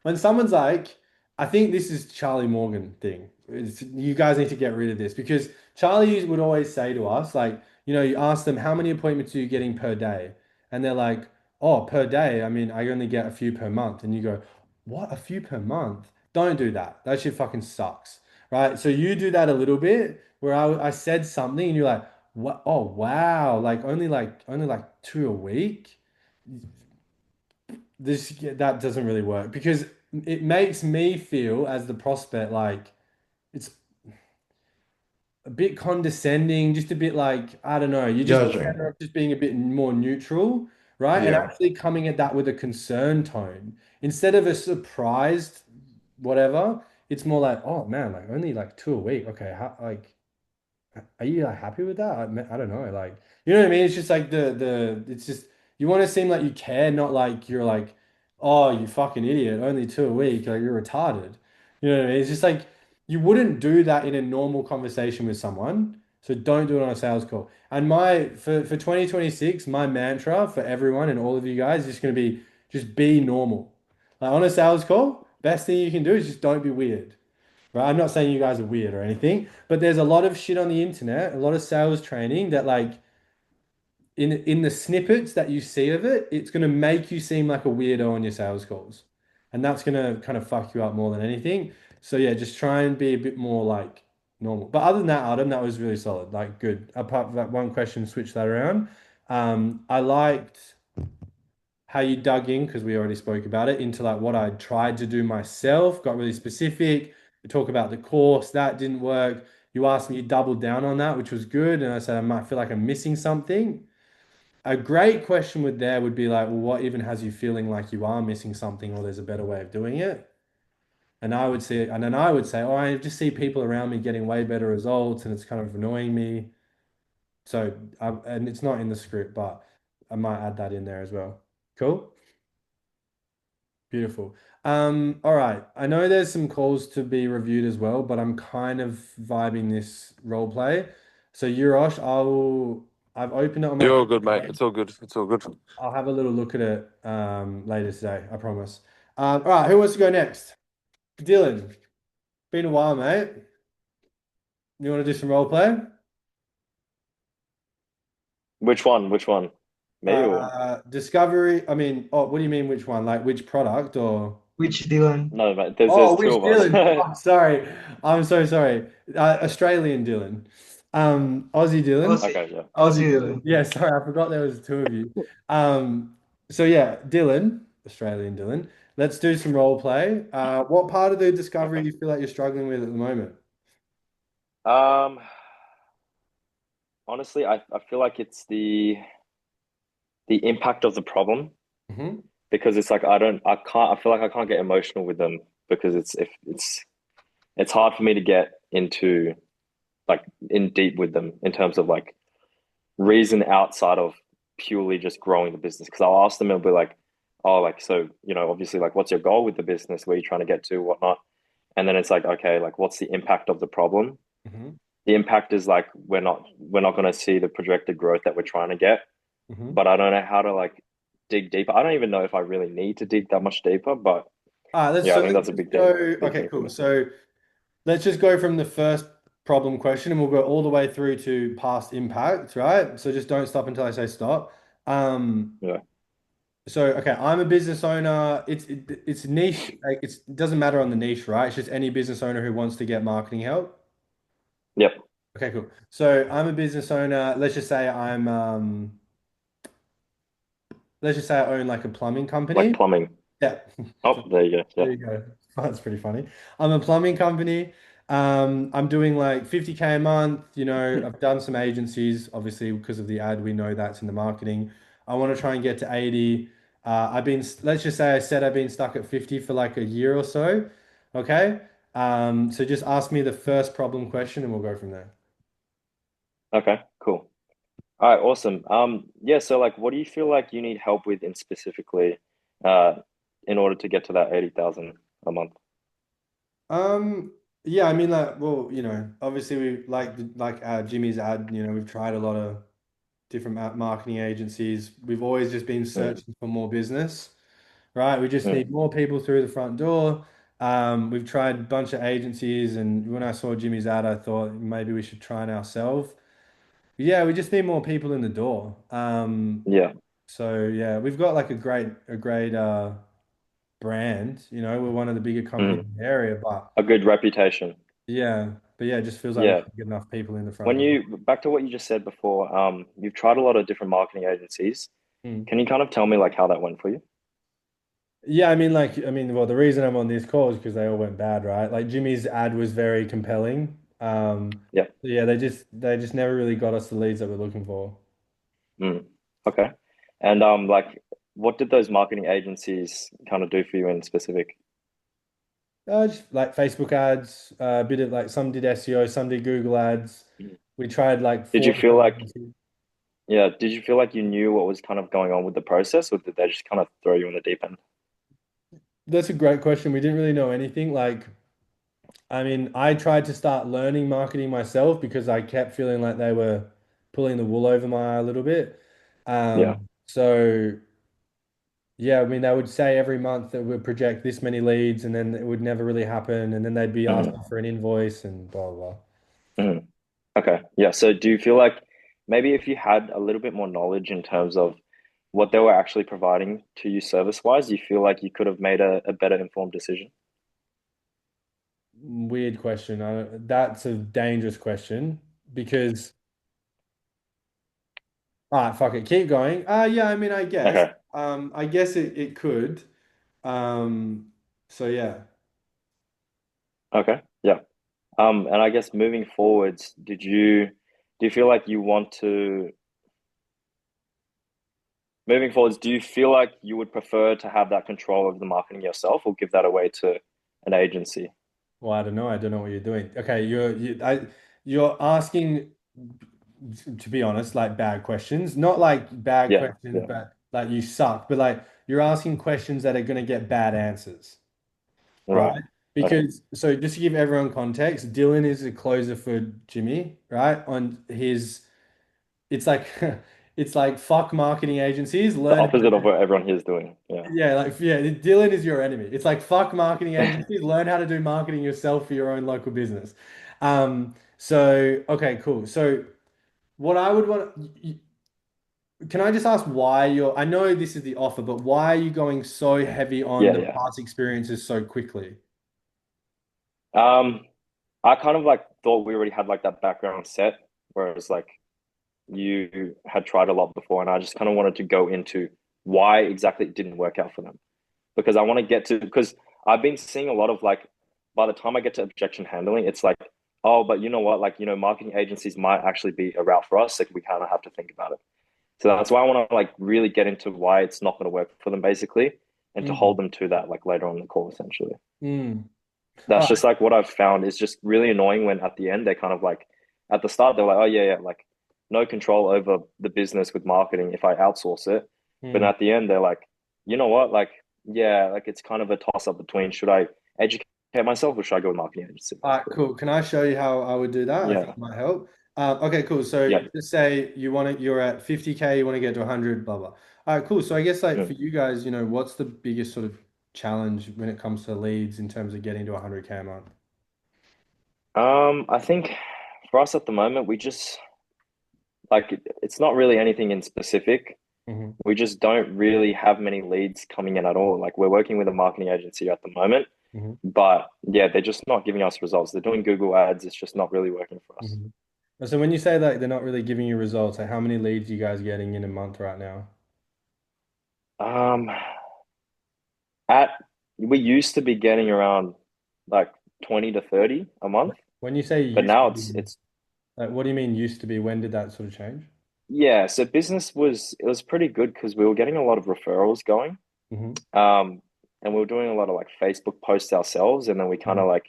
When someone's like, I think this is Charlie Morgan thing. You guys need to get rid of this because Charlie would always say to us, like, you ask them how many appointments are you getting per day, and they're like, oh, per day. I mean, I only get a few per month, and you go, what, a few per month? Don't do that. That shit fucking sucks, right? So you do that a little bit where I said something, and you're like, what? Oh wow, like only like 2 a week. That doesn't really work because it makes me feel as the prospect like it's a bit condescending, just a bit like I don't know, you're just Judging. better off just being a bit more neutral, right? And Yeah. actually coming at that with a concern tone instead of a surprised whatever. It's more like, oh man, like only like 2 a week. Okay, how like are you like happy with that? I don't know. Like, you know what I mean? It's just like it's just you want to seem like you care, not like you're like, oh, you fucking idiot, only 2 a week, like you're retarded. You know what I mean? It's just like you wouldn't do that in a normal conversation with someone. So don't do it on a sales call. And for 2026, my mantra for everyone and all of you guys is just gonna be just be normal. Like on a sales call, best thing you can do is just don't be weird, right? I'm not saying you guys are weird or anything, but there's a lot of shit on the internet, a lot of sales training that like in the snippets that you see of it, it's going to make you seem like a weirdo on your sales calls. And that's going to kind of fuck you up more than anything. So yeah, just try and be a bit more like normal. But other than that, Adam, that was really solid. Like good. Apart from that one question, switch that around. I liked how you dug in because we already spoke about it into like what I tried to do myself, got really specific. We talk about the course that didn't work. You asked me, you doubled down on that, which was good. And I said, I might feel like I'm missing something. A great question would be like, well, what even has you feeling like you are missing something or there's a better way of doing it? And then I would say, oh, I just see people around me getting way better results and it's kind of annoying me. So, and it's not in the script, but I might add that in there as well. Cool. Beautiful. All right. I know there's some calls to be reviewed as well, but I'm kind of vibing this role play. So Yurosh, I've opened it on my You're all good, mate. computer. It's all good. It's all good. I'll have a little look at it later today, I promise. All right, who wants to go next? Dylan, been a while, mate. You want to do some role play? Which one? Which one? Me or Discovery. I mean, oh, what do you mean which one? Like which product or? Which Dylan? no, mate? Oh, There's two which of us. Dylan? Oh, sorry. I'm so sorry. Australian Dylan. Aussie Dylan. Aussie. Okay, yeah. Aussie Dylan. Yeah, sorry, I forgot there was two of you. So yeah, Dylan, Australian Dylan. Let's do some role play. What part of the discovery Okay. do you feel like you're struggling with at the moment? Um, honestly, I feel like it's the impact of the problem Hmm. because it's like I feel like I can't get emotional with them because it's hard for me to get into like in deep with them in terms of like reason outside of purely just growing the business. Because I'll ask them and be like, oh, like, so, obviously, like, what's your goal with the business? Where are you trying to get to, whatnot? And then it's like, okay, like, what's the impact of the problem? Hmm. The impact is like we're not going to see the projected growth that we're trying to get. Hmm. But I don't know how to like dig deeper. I don't even know if I really need to dig that much deeper. But All right, yeah, I think let's that's a just big go. thing, big Okay, thing for cool. me. So let's just go from the first problem question and we'll go all the way through to past impact, right? So just don't stop until I say stop. Um, Yeah. so okay, I'm a business owner. It's niche. Like it doesn't matter on the niche, right? It's just any business owner who wants to get marketing help. Yep. Okay, cool. So I'm a business owner. Let's just say I own like a plumbing Like company. plumbing. Yeah. Oh, there you go. Yeah. There you go. That's pretty funny. I'm a plumbing company. I'm doing like 50K a month. I've done some agencies, obviously, because of the ad. We know that's in the marketing. I want to try and get to 80. Let's just say I said I've been stuck at 50 for like a year or so. Okay. So just ask me the first problem question and we'll go from there. Okay. Cool. All right. Awesome. Yeah. So like, what do you feel like you need help with in specifically, uh, in order to get to that 80,000 a month? Yeah, I mean, like, well, obviously we like Jimmy's ad, we've tried a lot of different marketing agencies. We've always just been Mm, searching for more business, right? We just mm, need more people through the front door. We've tried a bunch of agencies, and when I saw Jimmy's ad, I thought maybe we should try it ourselves. Yeah, we just need more people in the door. yeah. So yeah, we've got like a great brand. We're one of the bigger companies Mm. in the area, but A good reputation. yeah, it just feels like we Yeah. can't get enough people in the front When door. you back to what you just said before, you've tried a lot of different marketing agencies. Hmm. Can you kind of tell me like how that went for you? Yeah, well, the reason I'm on this call is because they all went bad, right? Like Jimmy's ad was very compelling. Yeah. Yeah, they just never really got us the leads that we're looking for. Mm. Okay. And like, what did those marketing agencies kind of do for you in specific? Just like Facebook ads, a bit of like some did SEO, some did Google ads. Mm. We tried like Did four you feel different like, agencies. yeah, did you feel like you knew what was kind of going on with the process, or did they just kind of throw you in the deep end? That's a great question. We didn't really know anything. Like, I mean, I tried to start learning marketing myself because I kept feeling like they were pulling the wool over my eye a little bit. Yeah. So yeah, I mean, they would say every month that we'd project this many leads and then it would never really happen. And then they'd be asking Mhm. for an invoice and blah, blah, Mhm. Okay. Yeah. So do you feel like maybe if you had a little bit more knowledge in terms of what they were actually providing to you service wise, you feel like you could have made a better informed decision? blah. Weird question. That's a dangerous question because, all right, fuck it. Keep going. Yeah, I mean, I guess. Okay. I guess it could. Um, so yeah. Okay. Yeah. And I guess moving forwards, do you feel like you want to moving forwards, do you feel like you would prefer to have that control of the marketing yourself or give that away to an agency? Well, I don't know. I don't know what you're doing. Okay, you're asking, to be honest, like bad questions. Not like bad Yeah. questions, Yeah. but like you suck. But like you're asking questions that are going to get bad answers, Right. right? Okay. Because so just to give everyone context, Dylan is a closer for Jimmy, right? It's like it's like fuck marketing agencies, The learn how opposite of to what everyone here is doing. Yeah. Yeah, like yeah, Dylan is your enemy. It's like fuck marketing agencies, learn how to do marketing yourself for your own local business. So okay, cool. So what I would want, can I just ask why you're, I know this is the offer, but why are you going so heavy on Yeah, the yeah. past experiences so quickly? Um, I kind of like thought we already had like that background set, whereas like you had tried a lot before, and I just kind of wanted to go into why exactly it didn't work out for them because I want to get to because I've been seeing a lot of like by the time I get to objection handling, it's like, oh, but you know what, like marketing agencies might actually be a route for us, like we kind of have to think about it. So that's why I want to like really get into why it's not going to work for them basically, and to hold Mm, them to that like later on in the call essentially. mm. All That's right. just like what I've found is just really annoying when at the end they kind of like at the start they're like, oh yeah, yeah, like no control over the business with marketing if I outsource it. But Mm. at the end they're like, you know what, like yeah, like it's kind of a toss up between should I educate myself or should I go with marketing agency All right, basically. cool. Can I show you how I would do that? I think Yeah, it might help. Okay, cool. So yeah. just say you're at 50K, you want to get to 100, blah, blah. All right, cool. So I guess like for Mm. you guys, what's the biggest sort of challenge when it comes to leads in terms of getting to 100K a month? I think for us at the moment we just like it's not really anything in specific. Hmm. We just don't really have many leads coming in at all. Like we're working with a marketing agency at the moment. Hmm. But yeah, they're just not giving us results. They're doing Google ads. It's just not really working for us. Hmm. So when you say that they're not really giving you results, like how many leads are you guys getting in a month right now? Um, at we used to be getting around like 20 to 30 a month, When you say but used to now be, it's like what do you mean used to be? When did that sort of change? yeah, so business was it was pretty good because we were getting a lot of referrals going. Hmm. Um, and we were doing a lot of like Facebook posts ourselves, and then we kind of like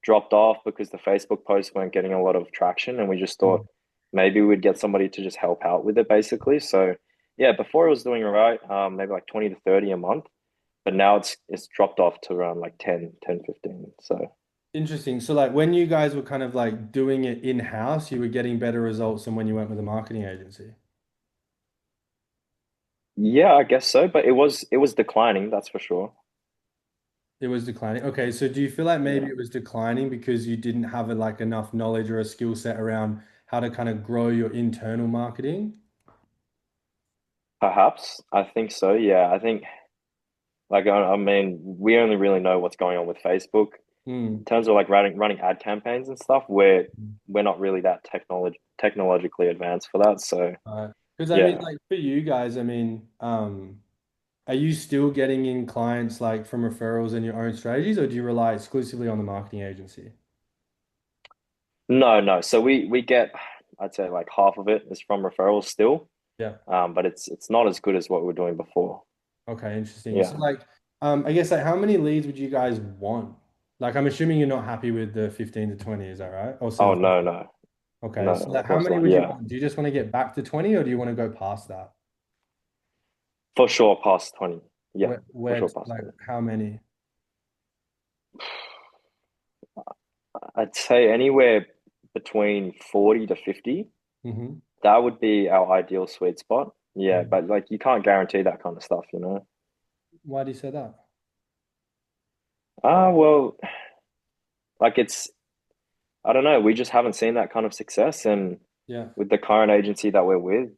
dropped off because the Facebook posts weren't getting a lot of traction, and we just thought maybe we'd get somebody to just help out with it, basically. So yeah, before it was doing all right, maybe like 20 to 30 a month, but now it's dropped off to around like 10, 15. So Interesting. So like when you guys were kind of like doing it in-house, you were getting better results than when you went with a marketing agency. yeah, I guess so, but it was declining, that's for sure. It was declining. Okay, so do you feel like maybe Yeah. it was declining because you didn't have like enough knowledge or a skill set around how to kind of grow your internal marketing? Perhaps. I think so. Yeah. I think like I mean, we only really know what's going on with Facebook. In Hmm. terms of like running ad campaigns and stuff, we're not really that technologically advanced for that. So Because I mean, yeah, like for you guys, I mean, are you still getting in clients like from referrals and your own strategies, or do you rely exclusively on the marketing agency? no, no. So we get, I'd say like half of it is from referrals still, Yeah. but it's not as good as what we were doing before. Okay, interesting. So Yeah. like, I guess like how many leads would you guys want? Like, I'm assuming you're not happy with the 15 to 20, is that right? Or Oh 7. no, no, Okay, no, so of like how course many not. would you Yeah, want? Do you just want to get back to 20 or do you want to go past that? for sure past 20. Yeah, for Where sure past like 20. how many? I'd say anywhere between 40 to 50. Hmm. That would be our ideal sweet spot. Yeah, but like you can't guarantee that kind of stuff, you know? Why do you say that? Well, like I don't know, we just haven't seen that kind of success. And Yeah. with the current agency that we're with,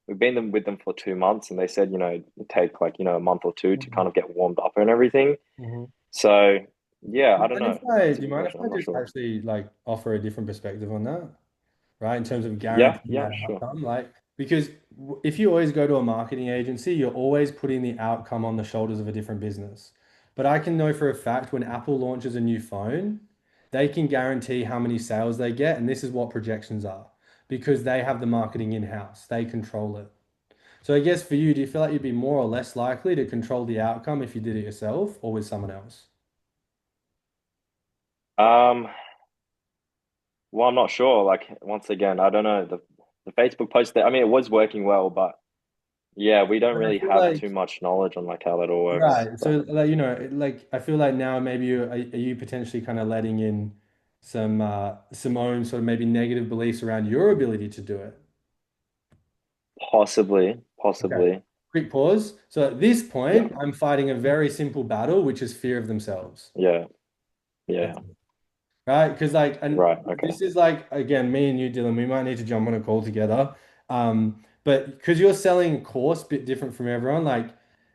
we've been with them for 2 months and they said, it take like, a month or two to kind of get warmed up and everything. Mm-hmm. So yeah, Do I you don't mind know. if I, That's do a you good mind if question. I I'm not just sure. actually like offer a different perspective on that? Right? In terms of Yeah, guaranteeing yeah, that sure. outcome. Like, because if you always go to a marketing agency, you're always putting the outcome on the shoulders of a different business. But I can know for a fact when Apple launches a new phone, they can guarantee how many sales they get. And this is what projections are because they have the marketing in-house, they control it. So I guess for you, do you feel like you'd be more or less likely to control the outcome if you did it yourself or with someone else? Um, well, I'm not sure. Like once again, I don't know. The Facebook post that I mean it was working well, but yeah, we don't But I really feel have like too much knowledge on like how that all works. right. But So like like I feel like now maybe are you potentially kind of letting in some own sort of maybe negative beliefs around your ability to do it? possibly, Okay. possibly. quick pause. So at this Yeah. point, I'm fighting a very simple battle, which is fear of themselves. Yeah. Yeah. Right? Because like, and Right. Okay. this is like again, me and you, Dylan, we might need to jump on a call together. But because you're selling a course bit different from everyone, like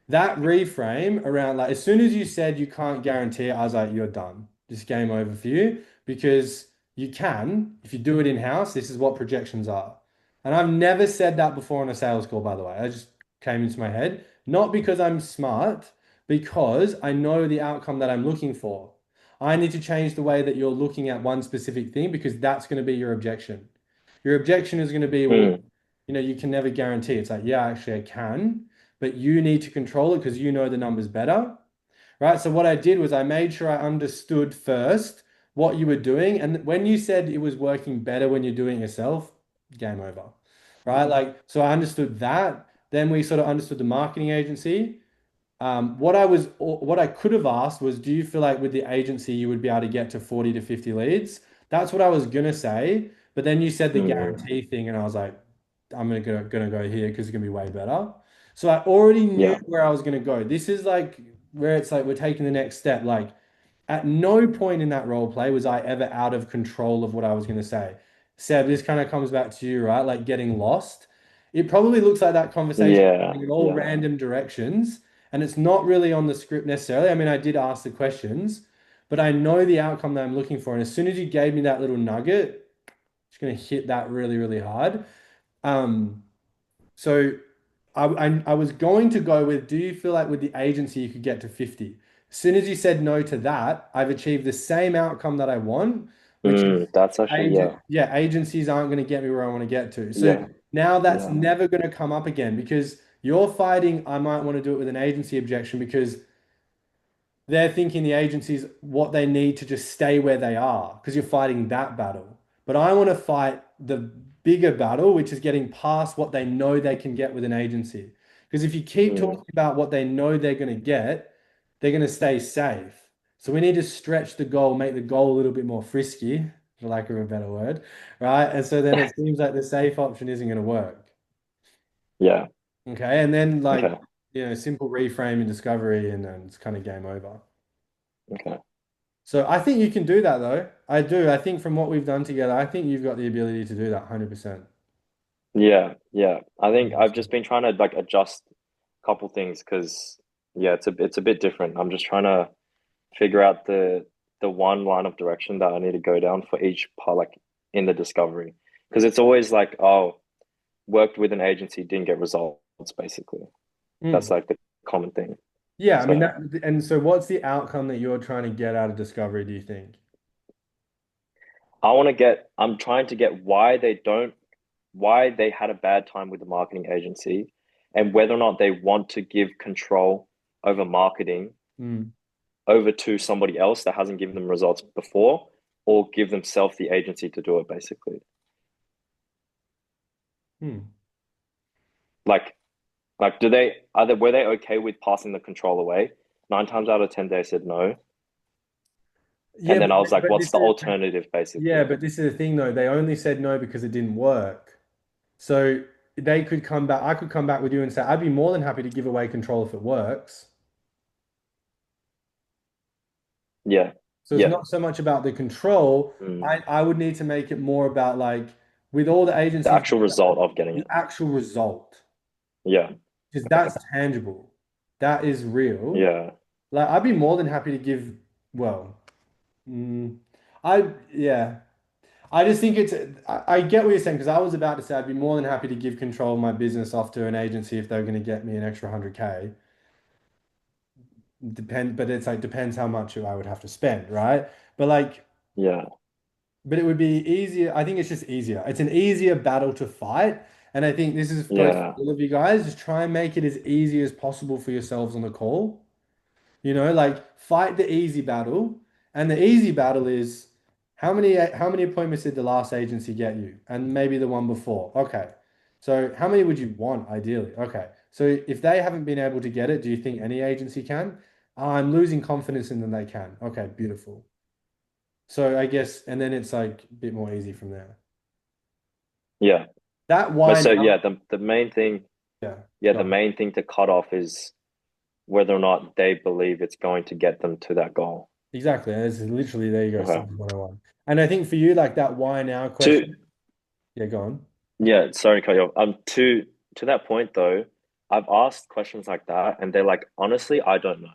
that reframe around like as soon as you said you can't guarantee it, I was like, you're done. Just game over for you because you can if you do it in-house. This is what projections are. And I've never said that before on a sales call, by the way. I just came into my head, not because I'm smart, because I know the outcome that I'm looking for. I need to change the way that you're looking at one specific thing because that's going to be your objection. Your objection is going to be, well, Mm, you can never guarantee. It's like, yeah, actually, I can, but you need to control it because you know the numbers better, right? So what I did was I made sure I understood first what you were doing. And when you said it was working better when you're doing it yourself, game over, right? Like, so I understood that. Then we sort of understood the marketing agency. What I could have asked was, do you feel like with the agency you would be able to get to 40 to 50 leads? That's what I was gonna say, but then you said the mm, guarantee thing, and I was like, I'm gonna go here because it's gonna be way better. So I already knew yeah. where I was gonna go. This is like where it's like we're taking the next step. Like at no point in that role play was I ever out of control of what I was gonna say. Seb, this kind of comes back to you, right? Like getting lost. It probably looks like that conversation Yeah. going in all Yeah. random directions. And it's not really on the script necessarily. I mean, I did ask the questions, but I know the outcome that I'm looking for. And as soon as you gave me that little nugget, it's going to hit that really, really hard. Um, so I was going to go with, do you feel like with the agency you could get to 50? As soon as you said no to that, I've achieved the same outcome that I want, which is That's actually, yeah. agencies aren't going to get me where I want to get to. So Yeah. now that's Yeah. never going to come up again because you're fighting, I might want to do it with an agency objection because they're thinking the agency's what they need to just stay where they are because you're fighting that battle. But I want to fight the bigger battle, which is getting past what they know they can get with an agency. Because if you keep Mm, talking about what they know they're going to get, they're going to stay safe. So we need to stretch the goal, make the goal a little bit more frisky, for lack of a better word, right? And so then it seems like the safe option isn't going to work. yeah. Okay. And then like, Okay. simple reframe and discovery, and then it's kind of game over. Okay. So I think you can do that though. I do. I think from what we've done together, I think you've got the ability to do that 100%. Yeah. Yeah. I think I've just 100%. been trying to like adjust a couple things because yeah, it's a bit different. I'm just trying to figure out the one line of direction that I need to go down for each part, like in the discovery. Because it's always like, oh, worked with an agency, didn't get results, basically. That's Mm. like the common thing. Yeah, I mean So that, and so what's the outcome that you're trying to get out of discovery, do you think? I'm trying to get why they had a bad time with the marketing agency and whether or not they want to give control over marketing Mm. over to somebody else that hasn't given them results before or give themselves the agency to do it, basically. Hmm. Like, do they were they okay with passing the control away? 9 times out of 10, they said no. Yeah, And then I was like, but what's this the is alternative, yeah, basically? but this is the thing though. They only said no because it didn't work. So they could come back. I could come back with you and say, I'd be more than happy to give away control if it works. Yeah. So it's Yeah. not so much about the control. Mm. I would need to make it more about like with all the The agencies, actual result of getting the it. actual result, Yeah. because Okay. that's tangible. That is real. Yeah. Like I'd be more than happy to give, well, mm, yeah. I just think I get what you're saying because I was about to say I'd be more than happy to give control of my business off to an agency if they were going to get me an extra 100K. But it's like depends how much I would have to spend, right? But like, Yeah. but it would be easier. I think it's just easier. It's an easier battle to fight. And I think this is goes for Yeah. all of you guys. Just try and make it as easy as possible for yourselves on the call. Like fight the easy battle. And the easy battle is how many appointments did the last agency get you? And maybe the one before. Okay. So how many would you want ideally? Okay. So if they haven't been able to get it, do you think any agency can? I'm losing confidence in them they can. Okay, beautiful. So I guess, and then it's like a bit more easy from there. Yeah. That But why so now? yeah, the main thing. yeah, the Got it. main thing to cut off is whether or not they believe it's going to get them to that goal. Exactly. And it's literally, there you go, Okay. sales 101. And I think for you, like that why now To question. Yeah, go on. Yeah, sorry to cut you off. To that point though, I've asked questions like that, and they're like, honestly, I don't know.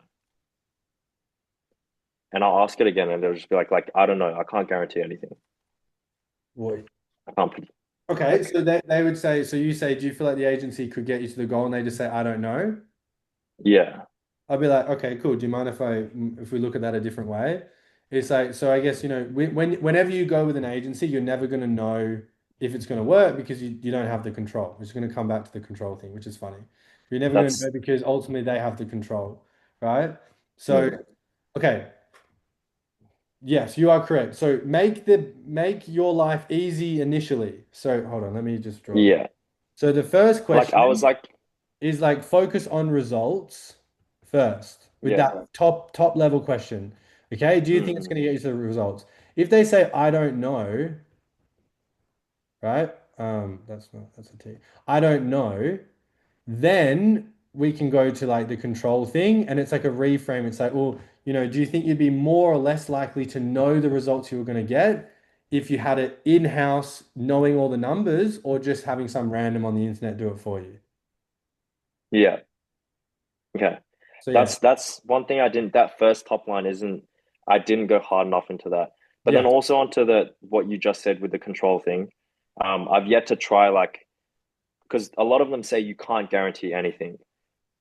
And I'll ask it again, and they'll just be like, I don't know. I can't guarantee anything. What? I can't Okay, like, so they would say, so you say, do you feel like the agency could get you to the goal? And they just say, I don't know. yeah, I'll be like, okay, cool. Do you mind if we look at that a different way? It's like, so I guess, whenever you go with an agency, you're never going to know if it's going to work because you don't have the control. It's going to come back to the control thing, which is funny. You're never going to that's know because ultimately they have the control, right? So, mm, okay, yes, you are correct. So make your life easy initially. So hold on, let me just draw that. yeah. So the first Like I was question like, is like focus on results first with yeah, that top level question. Okay, do you think it's mm, going to get you to the results? If they say I don't know, right? That's a T. I don't know, then we can go to like the control thing and it's like a reframe. It's like, well, do you think you'd be more or less likely to know the results you were going to get if you had it in-house knowing all the numbers or just having some random on the internet do it for you? yeah, okay. So yeah, That's one thing I didn't. That first top line isn't. I didn't go hard enough into that. But then yeah. also onto the what you just said with the control thing. I've yet to try like because a lot of them say you can't guarantee anything.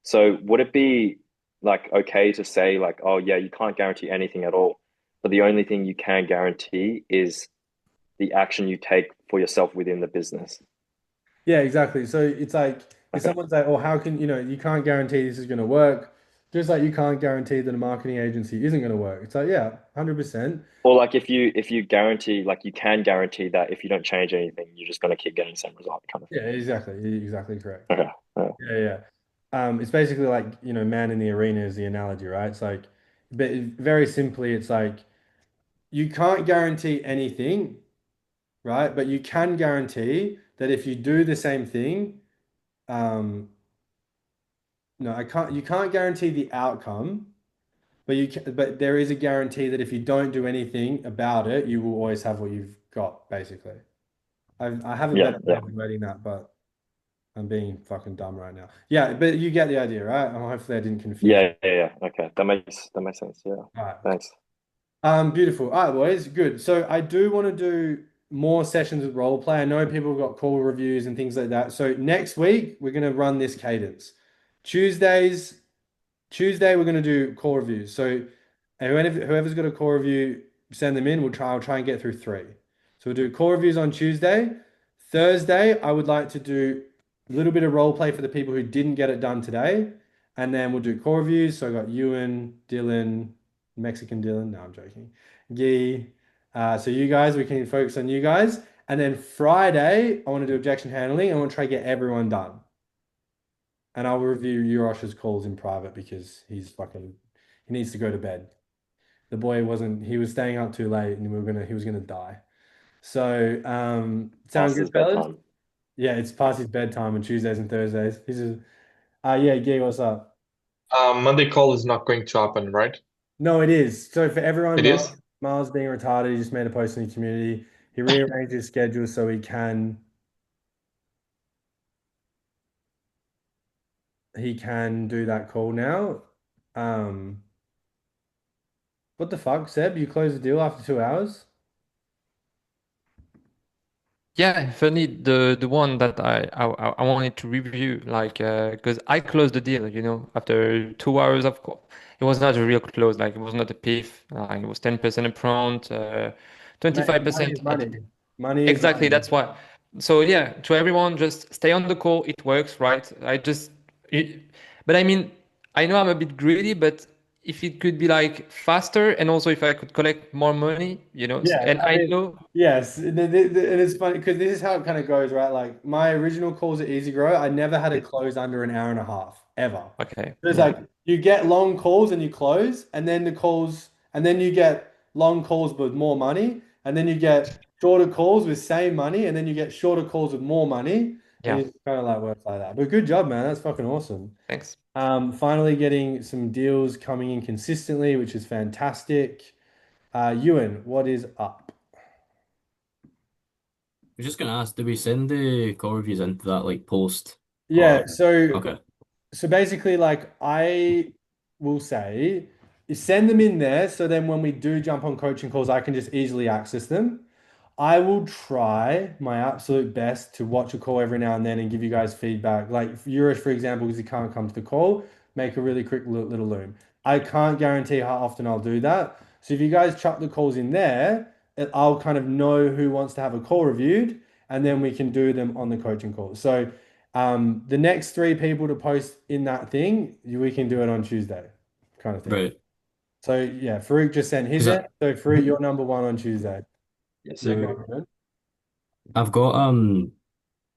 So would it be like okay to say like, oh yeah, you can't guarantee anything at all, but the only thing you can guarantee is the action you take for yourself within the business? Yeah, exactly. So it's like if Okay. someone's like, "Oh, how can you can't guarantee this is going to work," just like you can't guarantee that a marketing agency isn't going to work. It's like, yeah, 100%. Or like if you guarantee like you can guarantee that if you don't change anything, you're just gonna keep getting the same result kind of Yeah, thing. exactly, exactly correct. Okay. Yeah. Yeah, yeah. It's basically like man in the arena is the analogy, right? It's like, but very simply, it's like you can't guarantee anything, right? But you can guarantee that if you do the same thing, um, no, I can't. You can't guarantee the outcome. But there is a guarantee that if you don't do anything about it, you will always have what you've got, basically. I have a Yeah. better way Yeah. of wording that, but I'm being fucking dumb right now. Yeah, but you get the idea, right? Hopefully I didn't confuse you. Yeah. Yeah. Yeah. Okay. That makes sense. Yeah. All right. Thanks. Beautiful. All right, boys, good. So I do want to do more sessions with role play. I know people have got call reviews and things like that. So next week we're gonna run this cadence. Tuesdays, Tuesday we're gonna do call reviews. So and whoever's got a core review, send them in. I'll try and get through three. So we'll do core reviews on Tuesday. Thursday, I would like to do a little bit of role play for the people who didn't get it done today. And then we'll do core reviews. So I got Ewan, Dylan, Mexican Dylan. No, I'm joking. Gee. So you guys, we can focus on you guys. And then Friday, I want to do objection handling. I want to try to get everyone done. And I'll review Yurosh's calls in private because he needs to go to bed. The boy wasn't, he was staying up too late and he was gonna die. So, sound Past good, his fellas? bedtime. Yeah, it's past his bedtime on Tuesdays and Thursdays. He's just, yeah, Gee, what's up? Monday call is not going to happen, right? No, it is. So for everyone, It is? Miles being retarded, he just made a post in the community. He rearranged his schedule so he can do that call now. Um, what the fuck, Seb? You closed the deal after 2 hours? Yeah, funny the one that I wanted to review, like because I closed the deal, after 2 hours of call. It was not a real close, like it was not a PIF, like it was 10% upfront, Money 25% is at money. Money is exactly. money. That's why. So yeah, to everyone, just stay on the call. It works, right? It, but I mean, I know I'm a bit greedy, but if it could be like faster, and also if I could collect more money, Yeah, and I I mean, know, yes, and it's funny because this is how it kind of goes, right? Like my original calls at Easy Grow, I never had a close under an hour and a half ever. okay, It's yeah. like you get long calls and you close, and then and then you get long calls with more money, and then you get shorter calls with same money, and then you get shorter calls with more money, Yeah. It kind of like works like that. But good job, man. That's fucking awesome. Thanks. Finally getting some deals coming in consistently, which is fantastic. Ewan, what is up? I was just gonna ask, do we send the call reviews into that like post Yeah, or so okay, so basically, like I will say, you send them in there, so then when we do jump on coaching calls, I can just easily access them. I will try my absolute best to watch a call every now and then and give you guys feedback. Like Urish, for example, because he can't come to the call, make a really quick little loom. I can't guarantee how often I'll do that. So if you guys chuck the calls in there, I'll kind of know who wants to have a call reviewed, and then we can do them on the coaching call. So the next three people to post in that thing, we can do it on Tuesday, kind of thing. right? So yeah, Farouk just sent his Because in. So Farouk, you're number one on Tuesday. Yes, Yeah, sir. go on, man. I've got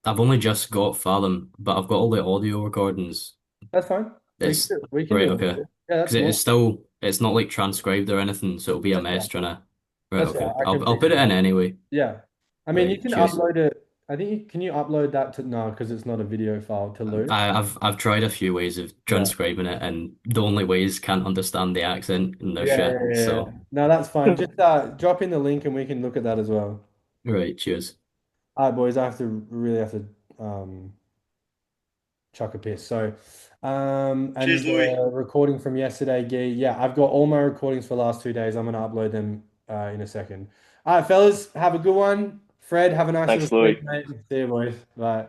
I've only just got Fathom, but I've got all the audio recordings. That's fine. It's We can right, do okay. it. Yeah, that's Because it's cool. still it's not like transcribed or anything, so it'll be a That's mess fine. trying to. Right, That's okay. fine. I can I'll fix put it in that. anyway. Yeah. I mean, you Right, can cheers. upload it. I think can you upload that to no, because it's not a video file to Loom. I've tried a few ways of Yeah. transcribing it, and the only ways can't understand the accent and their Yeah, shit. yeah, yeah, yeah. So No, that's fine. Just drop in the link and we can look at that as well. right, cheers. All right, boys, I have to really have to chuck a piss. So, and Cheers, Louis. the recording from yesterday, Gee, yeah, I've got all my recordings for the last 2 days. I'm gonna upload them in a second. All right, fellas, have a good one. Fred, have a nice little Thanks, Louis. sleep, mate. See you, boys. Bye.